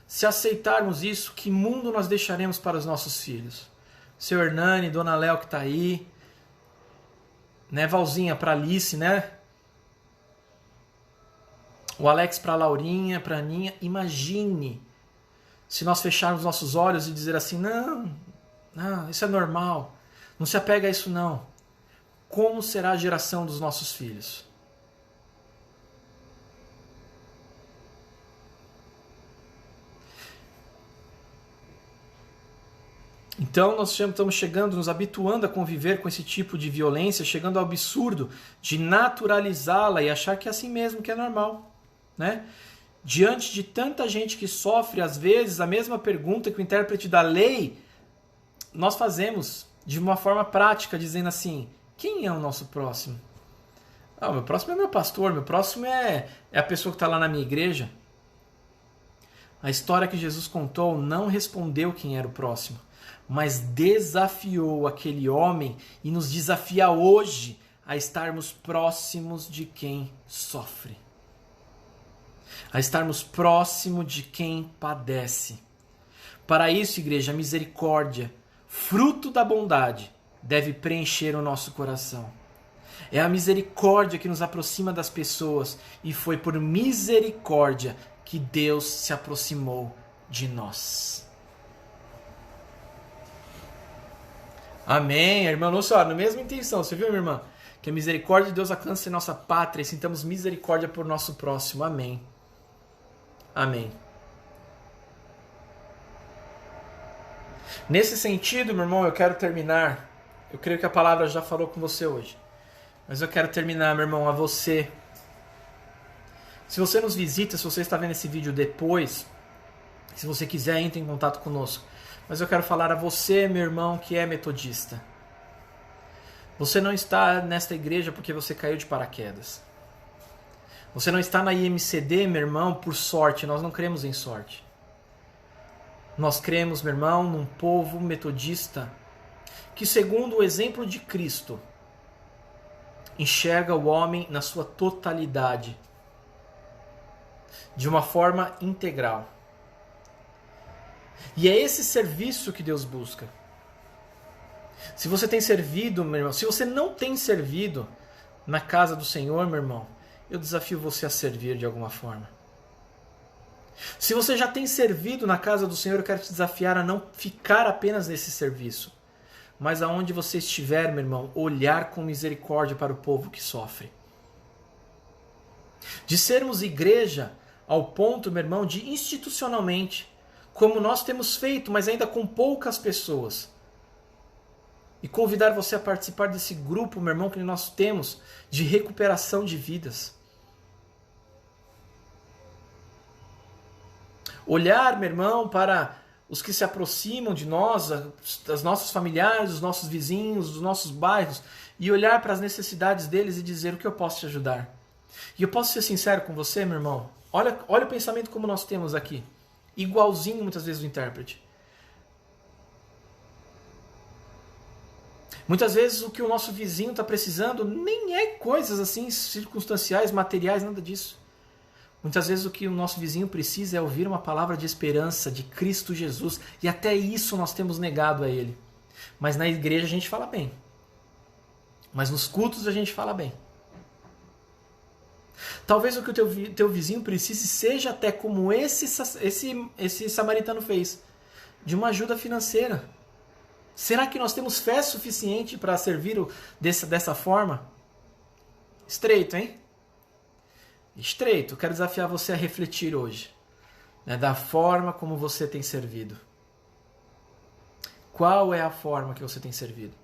se aceitarmos isso, que mundo nós deixaremos para os nossos filhos? Seu Hernani, Dona Léo que está aí, né, Valzinha para Alice, né? O Alex para Laurinha, para Aninha. Imagine se nós fecharmos nossos olhos e dizer assim, não, isso é normal. Não se apega a isso não. Como será a geração dos nossos filhos? Então nós estamos chegando, nos habituando a conviver com esse tipo de violência, chegando ao absurdo de naturalizá-la e achar que é assim mesmo, que é normal, né? Diante de tanta gente que sofre, às vezes, a mesma pergunta que o intérprete da lei, nós fazemos de uma forma prática, dizendo assim, quem é o nosso próximo? Ah, o meu próximo é meu pastor, meu próximo é a pessoa que está lá na minha igreja. A história que Jesus contou não respondeu quem era o próximo, mas desafiou aquele homem e nos desafia hoje a estarmos próximos de quem sofre. A estarmos próximo de quem padece. Para isso, igreja, a misericórdia, fruto da bondade, deve preencher o nosso coração. É a misericórdia que nos aproxima das pessoas e foi por misericórdia que Deus se aproximou de nós. Amém, irmã Lúcia, na mesma intenção, você viu, minha irmã? Que a misericórdia de Deus alcance nossa pátria e sintamos misericórdia por nosso próximo. Amém. Amém. Nesse sentido, meu irmão, eu quero terminar. Eu creio que a palavra já falou com você hoje. Mas eu quero terminar, meu irmão, a você. Se você nos visita, se você está vendo esse vídeo depois, se você quiser, entre em contato conosco. Mas eu quero falar a você, meu irmão, que é metodista. Você não está nesta igreja porque você caiu de paraquedas. Você não está na IMCD, meu irmão, por sorte. Nós não cremos em sorte. Nós cremos, meu irmão, num povo metodista que, segundo o exemplo de Cristo, enxerga o homem na sua totalidade, de uma forma integral. E é esse serviço que Deus busca. Se você tem servido, meu irmão, se você não tem servido na casa do Senhor, meu irmão, eu desafio você a servir de alguma forma. Se você já tem servido na casa do Senhor, eu quero te desafiar a não ficar apenas nesse serviço, mas aonde você estiver, meu irmão, olhar com misericórdia para o povo que sofre. De sermos igreja ao ponto, meu irmão, de institucionalmente, como nós temos feito, mas ainda com poucas pessoas, e convidar você a participar desse grupo, meu irmão, que nós temos de recuperação de vidas. Olhar, meu irmão, para os que se aproximam de nós, dos nossos familiares, dos nossos vizinhos, dos nossos bairros, e olhar para as necessidades deles e dizer o que eu posso te ajudar. E eu posso ser sincero com você, meu irmão? Olha o pensamento como nós temos aqui. Igualzinho muitas vezes o intérprete. Muitas vezes o que o nosso vizinho está precisando nem é coisas assim circunstanciais, materiais, nada disso. Muitas vezes o que o nosso vizinho precisa é ouvir uma palavra de esperança de Cristo Jesus. E até isso nós temos negado a Ele. Mas na igreja a gente fala bem. Mas nos cultos a gente fala bem. Talvez o que o teu vizinho precise seja até como esse samaritano fez. De uma ajuda financeira. Será que nós temos fé suficiente para servir dessa forma? Estreito, hein? Estreito. Quero desafiar você a refletir hoje, né, da forma como você tem servido. Qual é a forma que você tem servido?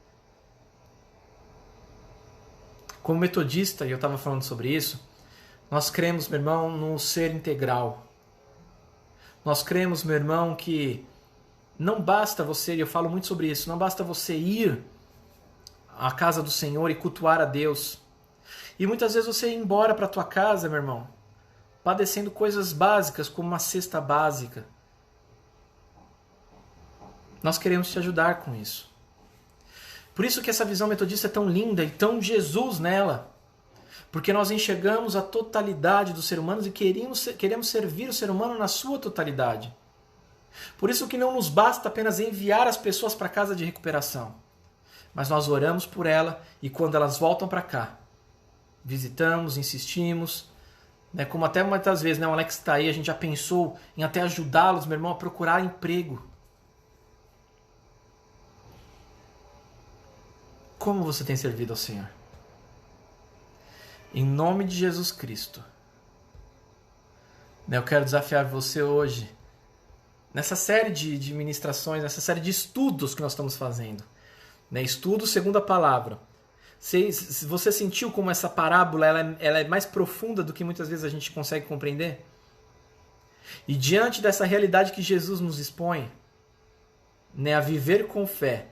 Como metodista, e eu estava falando sobre isso, nós cremos, meu irmão, no ser integral. Nós cremos, meu irmão, que não basta você, e eu falo muito sobre isso, não basta você ir à casa do Senhor e cultuar a Deus. E muitas vezes você ir embora para a tua casa, meu irmão, padecendo coisas básicas, como uma cesta básica. Nós queremos te ajudar com isso. Por isso que essa visão metodista é tão linda e tão Jesus nela. Porque nós enxergamos a totalidade do ser humano e queremos servir o ser humano na sua totalidade. Por isso que não nos basta apenas enviar as pessoas para a casa de recuperação. Mas nós oramos por ela e quando elas voltam para cá, visitamos, insistimos, né, como até muitas vezes, né, o Alex está aí, a gente já pensou em até ajudá-los, meu irmão, a procurar emprego. Como você tem servido ao Senhor? Em nome de Jesus Cristo, eu quero desafiar você hoje, nessa série de ministrações, nessa série de estudos que nós estamos fazendo. Estudo segundo a palavra. Se você sentiu como essa parábola ela é mais profunda do que muitas vezes a gente consegue compreender? E diante dessa realidade que Jesus nos expõe, a viver com fé,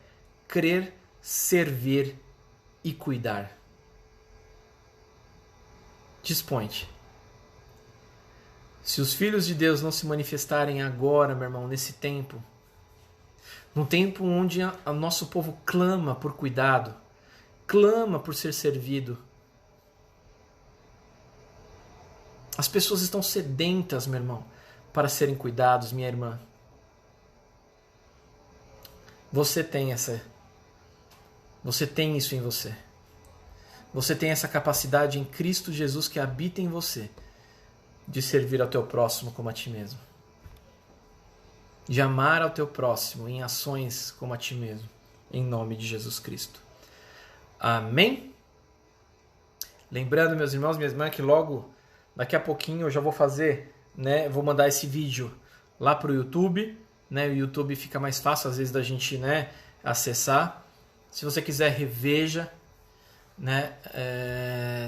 crer, servir e cuidar. Dispõe-te. Se os filhos de Deus não se manifestarem agora, meu irmão, nesse tempo, num tempo onde o nosso povo clama por cuidado, clama por ser servido, as pessoas estão sedentas, meu irmão, para serem cuidados, minha irmã. Você tem isso em você. Você tem essa capacidade em Cristo Jesus que habita em você de servir ao teu próximo como a ti mesmo. De amar ao teu próximo em ações como a ti mesmo. Em nome de Jesus Cristo. Amém? Lembrando, meus irmãos, minhas irmãs, que logo daqui a pouquinho eu já vou fazer, vou mandar esse vídeo lá para o YouTube. O YouTube fica mais fácil às vezes da gente acessar. Se você quiser, reveja.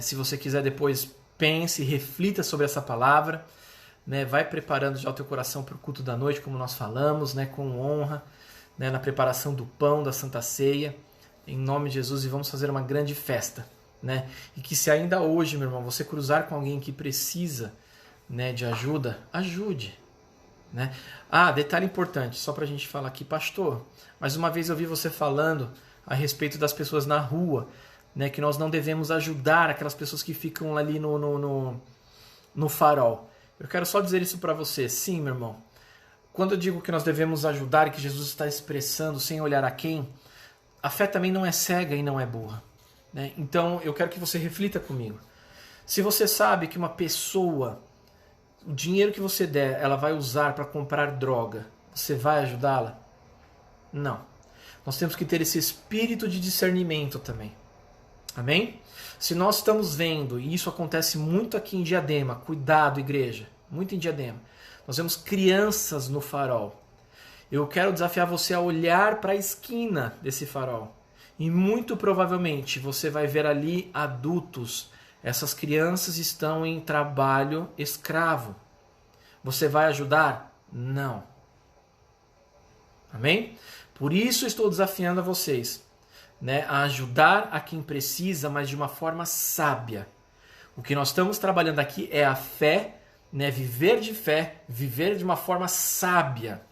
Se você quiser depois, pense, reflita sobre essa palavra. Vai preparando já o teu coração para o culto da noite, como nós falamos, com honra, na preparação do pão, da Santa Ceia, em nome de Jesus, e vamos fazer uma grande festa. E que se ainda hoje, meu irmão, você cruzar com alguém que precisa de ajuda, ajude. Detalhe importante, só para a gente falar aqui, pastor, mais uma vez eu vi você falando a respeito das pessoas na rua, que nós não devemos ajudar aquelas pessoas que ficam ali no farol. Eu quero só dizer isso para você. Sim, meu irmão. Quando eu digo que nós devemos ajudar e que Jesus está expressando sem olhar a quem, a fé também não é cega e não é burra. Então eu quero que você reflita comigo. Se você sabe que uma pessoa, o dinheiro que você der, ela vai usar para comprar droga, você vai ajudá-la? Não. Nós temos que ter esse espírito de discernimento também. Amém? Se nós estamos vendo, e isso acontece muito aqui em Diadema, cuidado igreja, muito em Diadema, nós vemos crianças no farol. Eu quero desafiar você a olhar para a esquina desse farol. E muito provavelmente você vai ver ali adultos. Essas crianças estão em trabalho escravo. Você vai ajudar? Não. Amém? Por isso estou desafiando a vocês, a ajudar a quem precisa, mas de uma forma sábia. O que nós estamos trabalhando aqui é a fé, viver de fé, viver de uma forma sábia.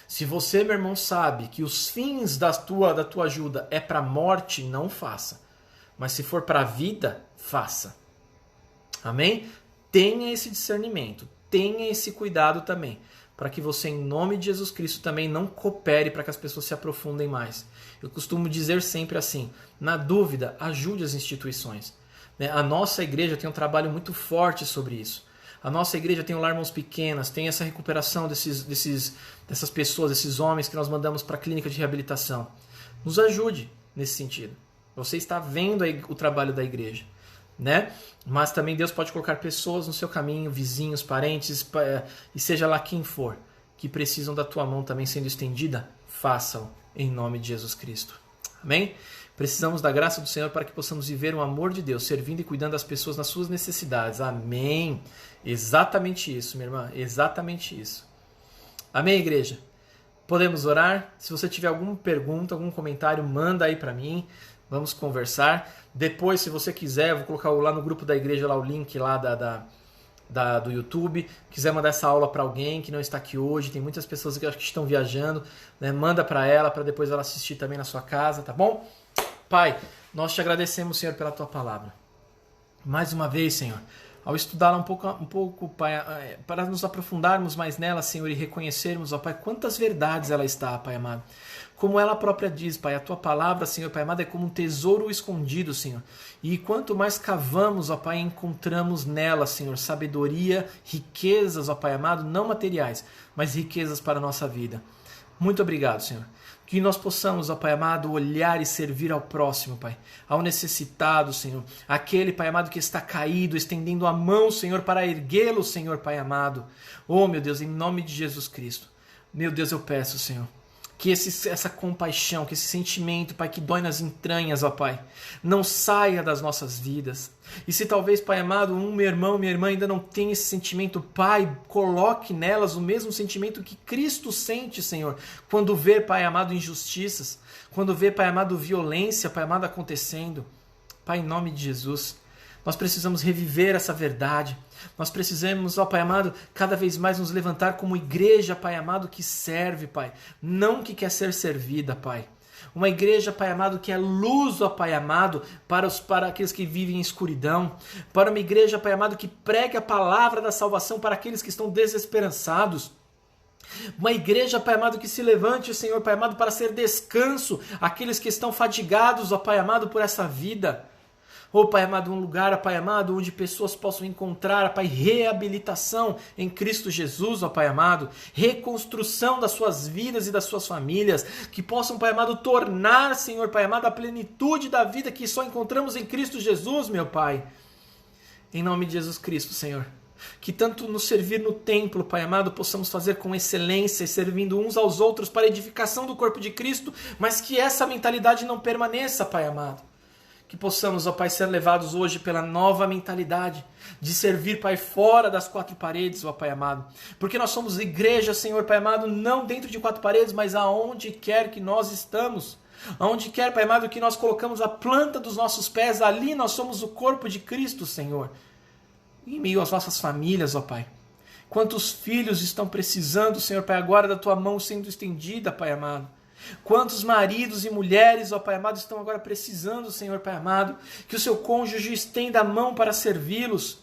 Se você, meu irmão, sabe que os fins da tua ajuda é para a morte, não faça. Mas se for para a vida, faça. Amém? Tenha esse discernimento, tenha esse cuidado também, para que você, em nome de Jesus Cristo, também não coopere para que as pessoas se aprofundem mais. Eu costumo dizer sempre assim, na dúvida, ajude as instituições. A nossa igreja tem um trabalho muito forte sobre isso. A nossa igreja tem o Lar Mãos Pequenas, tem essa recuperação dessas pessoas, desses homens que nós mandamos para a clínica de reabilitação. Nos ajude nesse sentido. Você está vendo aí o trabalho da igreja. Mas também Deus pode colocar pessoas no seu caminho, vizinhos, parentes, e seja lá quem for, que precisam da tua mão também sendo estendida, façam em nome de Jesus Cristo. Amém? Precisamos da graça do Senhor para que possamos viver o amor de Deus, servindo e cuidando das pessoas nas suas necessidades. Amém? Exatamente isso, minha irmã, exatamente isso. Amém, igreja? Podemos orar? Se você tiver alguma pergunta, algum comentário, manda aí para mim. Vamos conversar. Depois, se você quiser, eu vou colocar lá no grupo da igreja lá o link lá do YouTube. Quiser mandar essa aula para alguém que não está aqui hoje, tem muitas pessoas que estão viajando, manda para ela, para depois ela assistir também na sua casa, tá bom? Pai, nós te agradecemos, Senhor, pela tua palavra. Mais uma vez, Senhor, ao estudá-la um pouco, Pai, para nos aprofundarmos mais nela, Senhor, e reconhecermos, ó Pai, quantas verdades ela está, Pai amado. Como ela própria diz, Pai, a tua palavra, Senhor, Pai amado, é como um tesouro escondido, Senhor. E quanto mais cavamos, ó Pai, encontramos nela, Senhor, sabedoria, riquezas, ó Pai amado, não materiais, mas riquezas para a nossa vida. Muito obrigado, Senhor. Que nós possamos, ó Pai amado, olhar e servir ao próximo, Pai, ao necessitado, Senhor, aquele, Pai amado, que está caído, estendendo a mão, Senhor, para erguê-lo, Senhor, Pai amado. Oh, meu Deus, em nome de Jesus Cristo, meu Deus, eu peço, Senhor, que essa compaixão, que esse sentimento, Pai, que dói nas entranhas, ó Pai, não saia das nossas vidas. E se talvez, Pai amado, meu irmão, minha irmã ainda não tem esse sentimento, Pai, coloque nelas o mesmo sentimento que Cristo sente, Senhor, quando vê, Pai amado, injustiças, quando vê, Pai amado, violência, Pai amado, acontecendo. Pai, em nome de Jesus, nós precisamos reviver essa verdade. Nós precisamos, ó Pai amado, cada vez mais nos levantar como igreja, Pai amado, que serve, Pai, não que quer ser servida, Pai. Uma igreja, Pai amado, que é luz, ó Pai amado, para aqueles que vivem em escuridão. Para uma igreja, Pai amado, que prega a palavra da salvação para aqueles que estão desesperançados. Uma igreja, Pai amado, que se levante, Senhor, Pai amado, para ser descanso àqueles que estão fadigados, ó Pai amado, por essa vida. Oh, Pai amado, um lugar, Pai amado, onde pessoas possam encontrar, Pai, reabilitação em Cristo Jesus, ó Pai amado, reconstrução das suas vidas e das suas famílias, que possam, Pai amado, tornar, Senhor, Pai amado, a plenitude da vida que só encontramos em Cristo Jesus, meu Pai. Em nome de Jesus Cristo, Senhor. Que tanto nos servir no templo, Pai amado, possamos fazer com excelência, servindo uns aos outros para a edificação do corpo de Cristo, mas que essa mentalidade não permaneça, Pai amado. Que possamos, ó Pai, ser levados hoje pela nova mentalidade de servir, Pai, fora das quatro paredes, ó Pai amado. Porque nós somos igreja, Senhor, Pai amado, não dentro de quatro paredes, mas aonde quer que nós estamos. Aonde quer, Pai amado, que nós colocamos a planta dos nossos pés, ali nós somos o corpo de Cristo, Senhor. Em meio às nossas famílias, ó Pai. Quantos filhos estão precisando, Senhor, Pai, agora da Tua mão sendo estendida, Pai amado. Quantos maridos e mulheres, ó Pai amado, estão agora precisando, Senhor Pai amado, que o seu cônjuge estenda a mão para servi-los.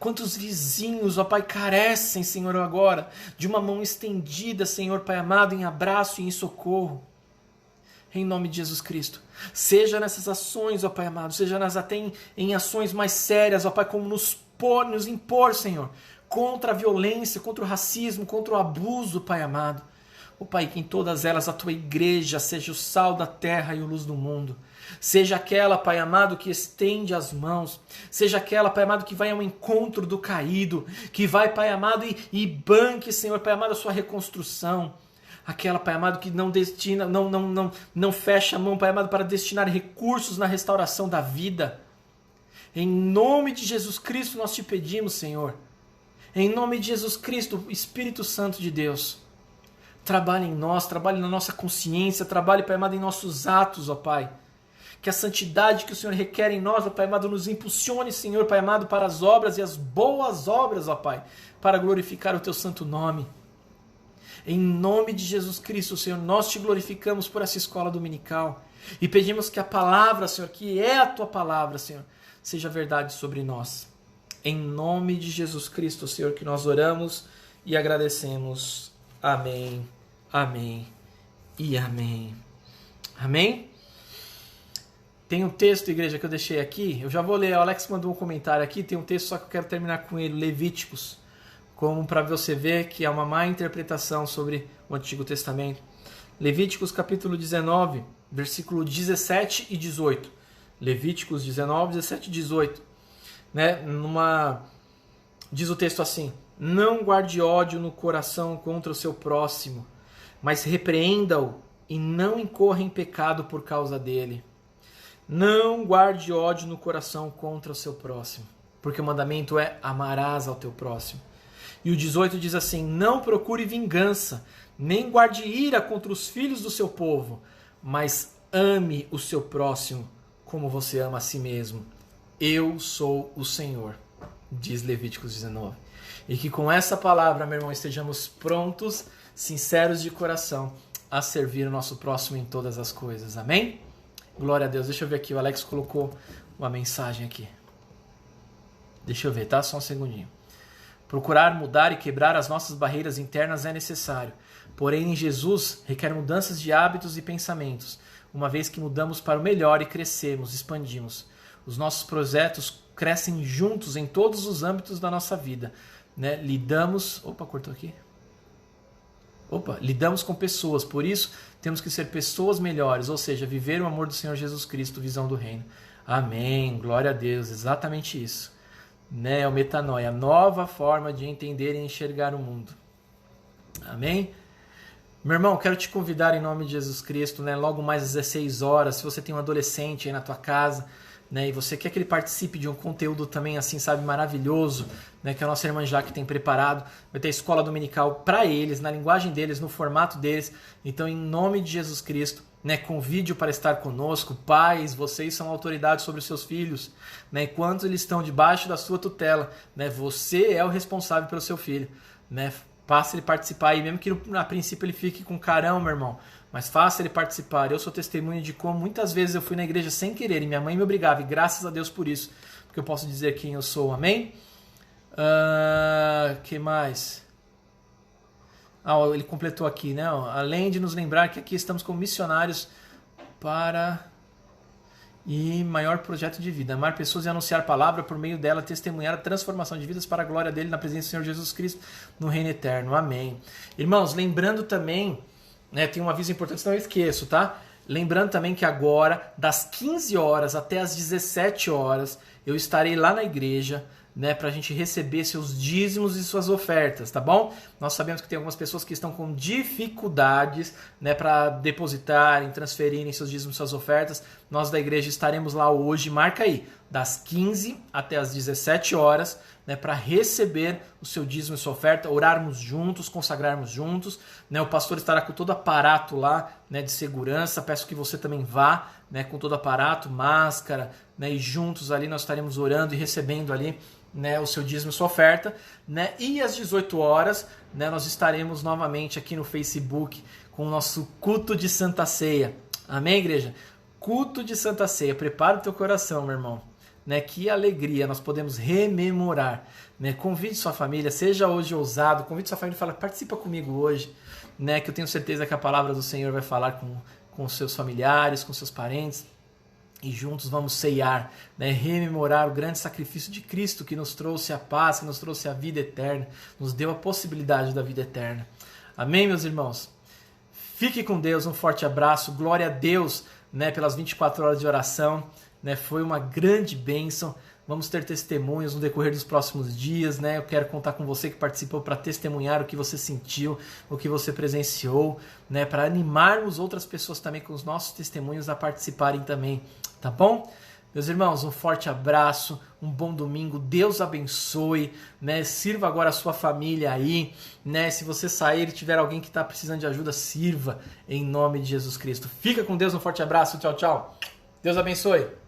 Quantos vizinhos, ó Pai, carecem, Senhor, agora de uma mão estendida, Senhor Pai amado, em abraço e em socorro. Em nome de Jesus Cristo. Seja nessas ações, ó Pai amado, seja até em ações mais sérias, ó Pai, como nos impor, Senhor, contra a violência, contra o racismo, contra o abuso, Pai amado. Ó Pai, que em todas elas a Tua igreja seja o sal da terra e a luz do mundo. Seja aquela, Pai amado, que estende as mãos. Seja aquela, Pai amado, que vai ao encontro do caído. Que vai, Pai amado, e banque, Senhor, Pai amado, a sua reconstrução. Aquela, Pai amado, que não destina, não fecha a mão, Pai amado, para destinar recursos na restauração da vida. Em nome de Jesus Cristo nós te pedimos, Senhor. Em nome de Jesus Cristo, Espírito Santo de Deus. Trabalhe em nós, trabalhe na nossa consciência, trabalhe, Pai amado, em nossos atos, ó Pai. Que a santidade que o Senhor requer em nós, ó Pai amado, nos impulsione, Senhor, Pai amado, para as obras e as boas obras, ó Pai, para glorificar o Teu santo nome. Em nome de Jesus Cristo, Senhor, nós te glorificamos por essa escola dominical e pedimos que a palavra, Senhor, que é a Tua palavra, Senhor, seja verdade sobre nós. Em nome de Jesus Cristo, Senhor, que nós oramos e agradecemos. Amém, amém e amém. Amém? Tem um texto, igreja, que eu deixei aqui. Eu já vou ler. O Alex mandou um comentário aqui. Tem um texto, só que eu quero terminar com ele. Levíticos. Como para você ver que é uma má interpretação sobre o Antigo Testamento. Levíticos capítulo 19, versículo 17 e 18. Levíticos 19, 17 e 18. Né? Diz o texto assim: não guarde ódio no coração contra o seu próximo, mas repreenda-o e não incorra em pecado por causa dele. Não guarde ódio no coração contra o seu próximo, porque o mandamento é: amarás ao teu próximo. E o 18 diz assim: não procure vingança, nem guarde ira contra os filhos do seu povo, mas ame o seu próximo como você ama a si mesmo. Eu sou o Senhor, diz Levíticos 19. E que com essa palavra, meu irmão, estejamos prontos, sinceros de coração, a servir o nosso próximo em todas as coisas. Amém? Glória a Deus. Deixa eu ver aqui, o Alex colocou uma mensagem aqui. Deixa eu ver, tá? Só um segundinho. Procurar mudar e quebrar as nossas barreiras internas é necessário. Porém, em Jesus, requer mudanças de hábitos e pensamentos, uma vez que mudamos para o melhor e crescemos, expandimos. Os nossos projetos crescem juntos em todos os âmbitos da nossa vida. Né? Lidamos... Opa, cortou aqui. lidamos com pessoas, por isso temos que ser pessoas melhores, ou seja, viver o amor do Senhor Jesus Cristo, visão do reino. Amém, glória a Deus, exatamente isso. Né, o metanoia, a nova forma de entender e enxergar o mundo. Amém? Meu irmão, quero te convidar em nome de Jesus Cristo, né, logo mais às 16 horas, se você tem um adolescente aí na tua casa, né, e você quer que ele participe de um conteúdo também assim, sabe, maravilhoso, né, que a nossa irmã Jaque tem preparado, vai ter escola dominical para eles, na linguagem deles, no formato deles. Então, em nome de Jesus Cristo, né, convide-o para estar conosco. Pais, vocês são autoridade sobre os seus filhos, né, enquanto eles estão debaixo da sua tutela, né, você é o responsável pelo seu filho, né, faça ele participar aí, mesmo que a princípio ele fique com carão, meu irmão, mas faça ele participar. Eu sou testemunho de como muitas vezes eu fui na igreja sem querer e minha mãe me obrigava, e graças a Deus por isso, porque eu posso dizer quem eu sou, amém? Que mais? Ele completou aqui, né? Além de nos lembrar que aqui estamos como missionários para e maior projeto de vida, amar pessoas e anunciar a palavra, por meio dela testemunhar a transformação de vidas para a glória dele na presença do Senhor Jesus Cristo no reino eterno, amém. Irmãos, lembrando também, né, tem um aviso importante, senão eu esqueço, tá? Lembrando também que agora, das 15 horas até as 17 horas, eu estarei lá na igreja, né, para a gente receber seus dízimos e suas ofertas, tá bom? Nós sabemos que tem algumas pessoas que estão com dificuldades, né, para depositarem, transferirem seus dízimos e suas ofertas. Nós da igreja estaremos lá hoje, marca aí, das 15 até as 17 horas, né, para receber o seu dízimo e sua oferta, orarmos juntos, consagrarmos juntos, né, o pastor estará com todo o aparato lá, né, de segurança. Peço que você também vá, né, com todo o aparato, máscara, né, e juntos ali nós estaremos orando e recebendo ali, né, o seu dízimo e sua oferta, né, e às 18 horas, né, nós estaremos novamente aqui no Facebook com o nosso culto de Santa Ceia. Amém, igreja? Culto de Santa Ceia. Prepara o teu coração, meu irmão. Né, que alegria nós podemos rememorar, né? Convide sua família, seja hoje ousado, convide sua família e fala, participa comigo hoje, né, que eu tenho certeza que a palavra do Senhor vai falar com seus familiares, com seus parentes, e juntos vamos ceiar, né, rememorar o grande sacrifício de Cristo que nos trouxe a paz, que nos trouxe a vida eterna, nos deu a possibilidade da vida eterna. Amém, meus irmãos? Fique com Deus, um forte abraço, glória a Deus, né, pelas 24 horas de oração, né, foi uma grande bênção. Vamos ter testemunhos no decorrer dos próximos dias, né? Eu quero contar com você que participou para testemunhar o que você sentiu, o que você presenciou, né? Para animarmos outras pessoas também com os nossos testemunhos a participarem também, tá bom? Meus irmãos, um forte abraço, um bom domingo, Deus abençoe, né? Sirva agora a sua família aí, né? Se você sair e tiver alguém que está precisando de ajuda, sirva em nome de Jesus Cristo. Fica com Deus, um forte abraço, tchau, tchau. Deus abençoe.